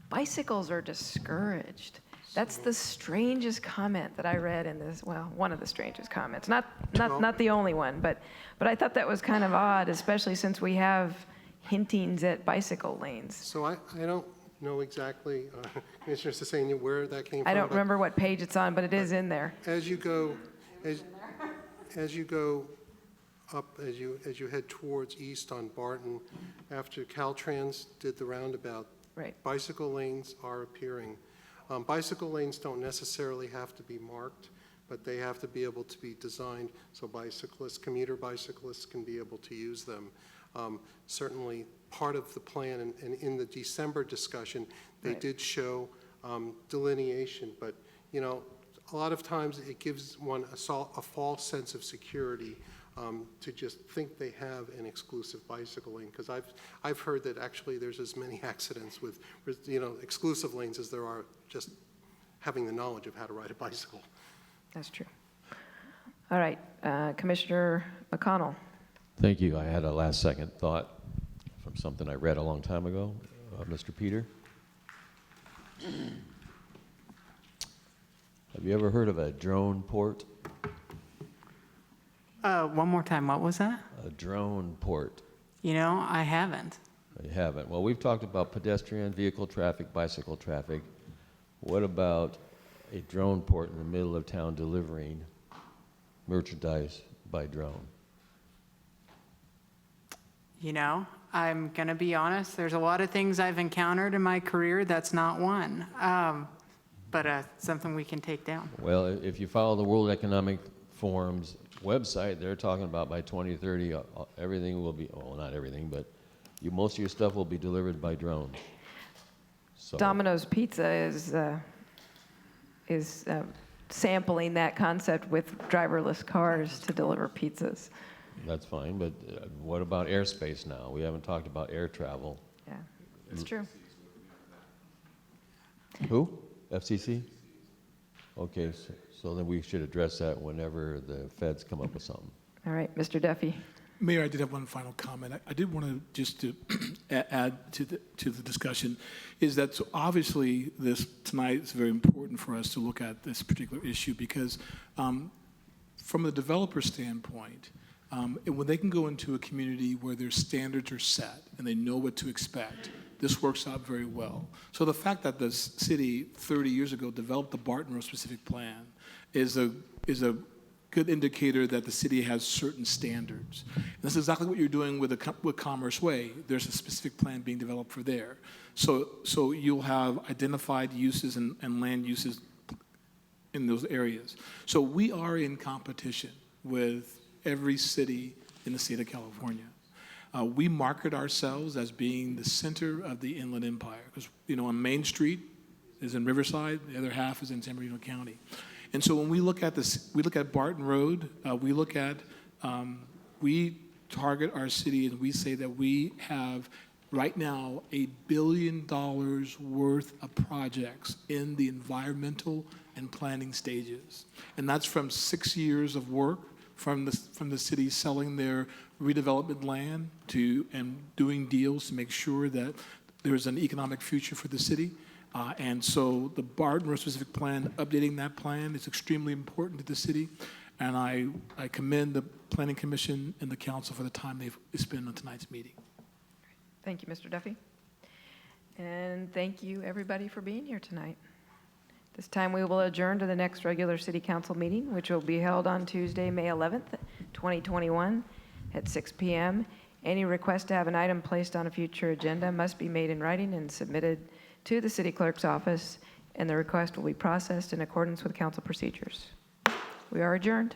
bicycles are discouraged. That's the strangest comment that I read in this, well, one of the strangest comments. Not the only one, but I thought that was kind of odd, especially since we have hintings at bicycle lanes. So I don't know exactly, Commissioner Cesenia, where that came from. I don't remember what page it's on, but it is in there. As you go up as you head towards east on Barton, after Caltrans did the roundabout. Right. Bicycle lanes are appearing. Bicycle lanes don't necessarily have to be marked, but they have to be able to be designed so bicyclists, commuter bicyclists can be able to use them. Certainly part of the plan, and in the December discussion, they Right. did show delineation, but a lot of times it gives one a false sense of security to just think they have an exclusive bicycle lane, because I've heard that actually there's as many accidents with exclusive lanes as there are just having the knowledge of how to ride a bicycle. That's true. All right, Commissioner McConnell. Thank you. I had a last-second thought from something I read a long time ago, Mr. Peter. Have you ever heard of a drone port? One more time, what was that? A drone port. I haven't. You haven't. Well, we've talked about pedestrian, vehicle traffic, bicycle traffic. What about a drone port in the middle of town delivering merchandise by drone? I'm going to be honest, there's a lot of things I've encountered in my career, that's not one. But something we can take down. Well, if you follow the World Economic Forum's website, they're talking about by 2030, everything will be, well, not everything, but most of your stuff will be delivered by drones. So, Domino's Pizza is sampling that concept with driverless cars to deliver pizzas. that's fine, but what about airspace now? We haven't talked about air travel. Yeah, it's true. Who? FCC? Okay, so then we should address that whenever the feds come up with something. All right, Mr. Duffy. Mayor, I did have one final comment. I did want to just to add to the discussion, is that so obviously tonight is very important for us to look at this particular issue because from the developer standpoint, when they can go into a community where their standards are set and they know what to expect, this works out very well. So the fact that the city 30 years ago developed the Barton Road specific plan is a good indicator that the city has certain standards. And that's exactly what you're doing with Commerce Way. There's a specific plan being developed for there. So you'll have identified uses and land uses in those areas. So we are in competition with every city in the state of California. We market ourselves as being the center of the Inland Empire because, on Main Street is in Riverside, the other half is in San Bernardino County. And so when we look at this, we look at Barton Road, we target our city and we say that we have right now $1 billion worth of projects in the environmental and planning stages. And that's from 6 years of work from the city selling their redevelopment land and doing deals to make sure that there's an economic future for the city. And so the Barton Road specific plan, updating that plan is extremely important to the city. And I commend the Planning Commission and the council for the time they've spent on tonight's meeting. Thank you, Mr. Duffy. And thank you, everybody, for being here tonight. This time we will adjourn to the next regular city council meeting, which will be held on Tuesday, May 11th, 2021 at 6 p.m. Any request to have an item placed on a future agenda must be made in writing and submitted to the city clerk's office, and the request will be processed in accordance with council procedures. We are adjourned.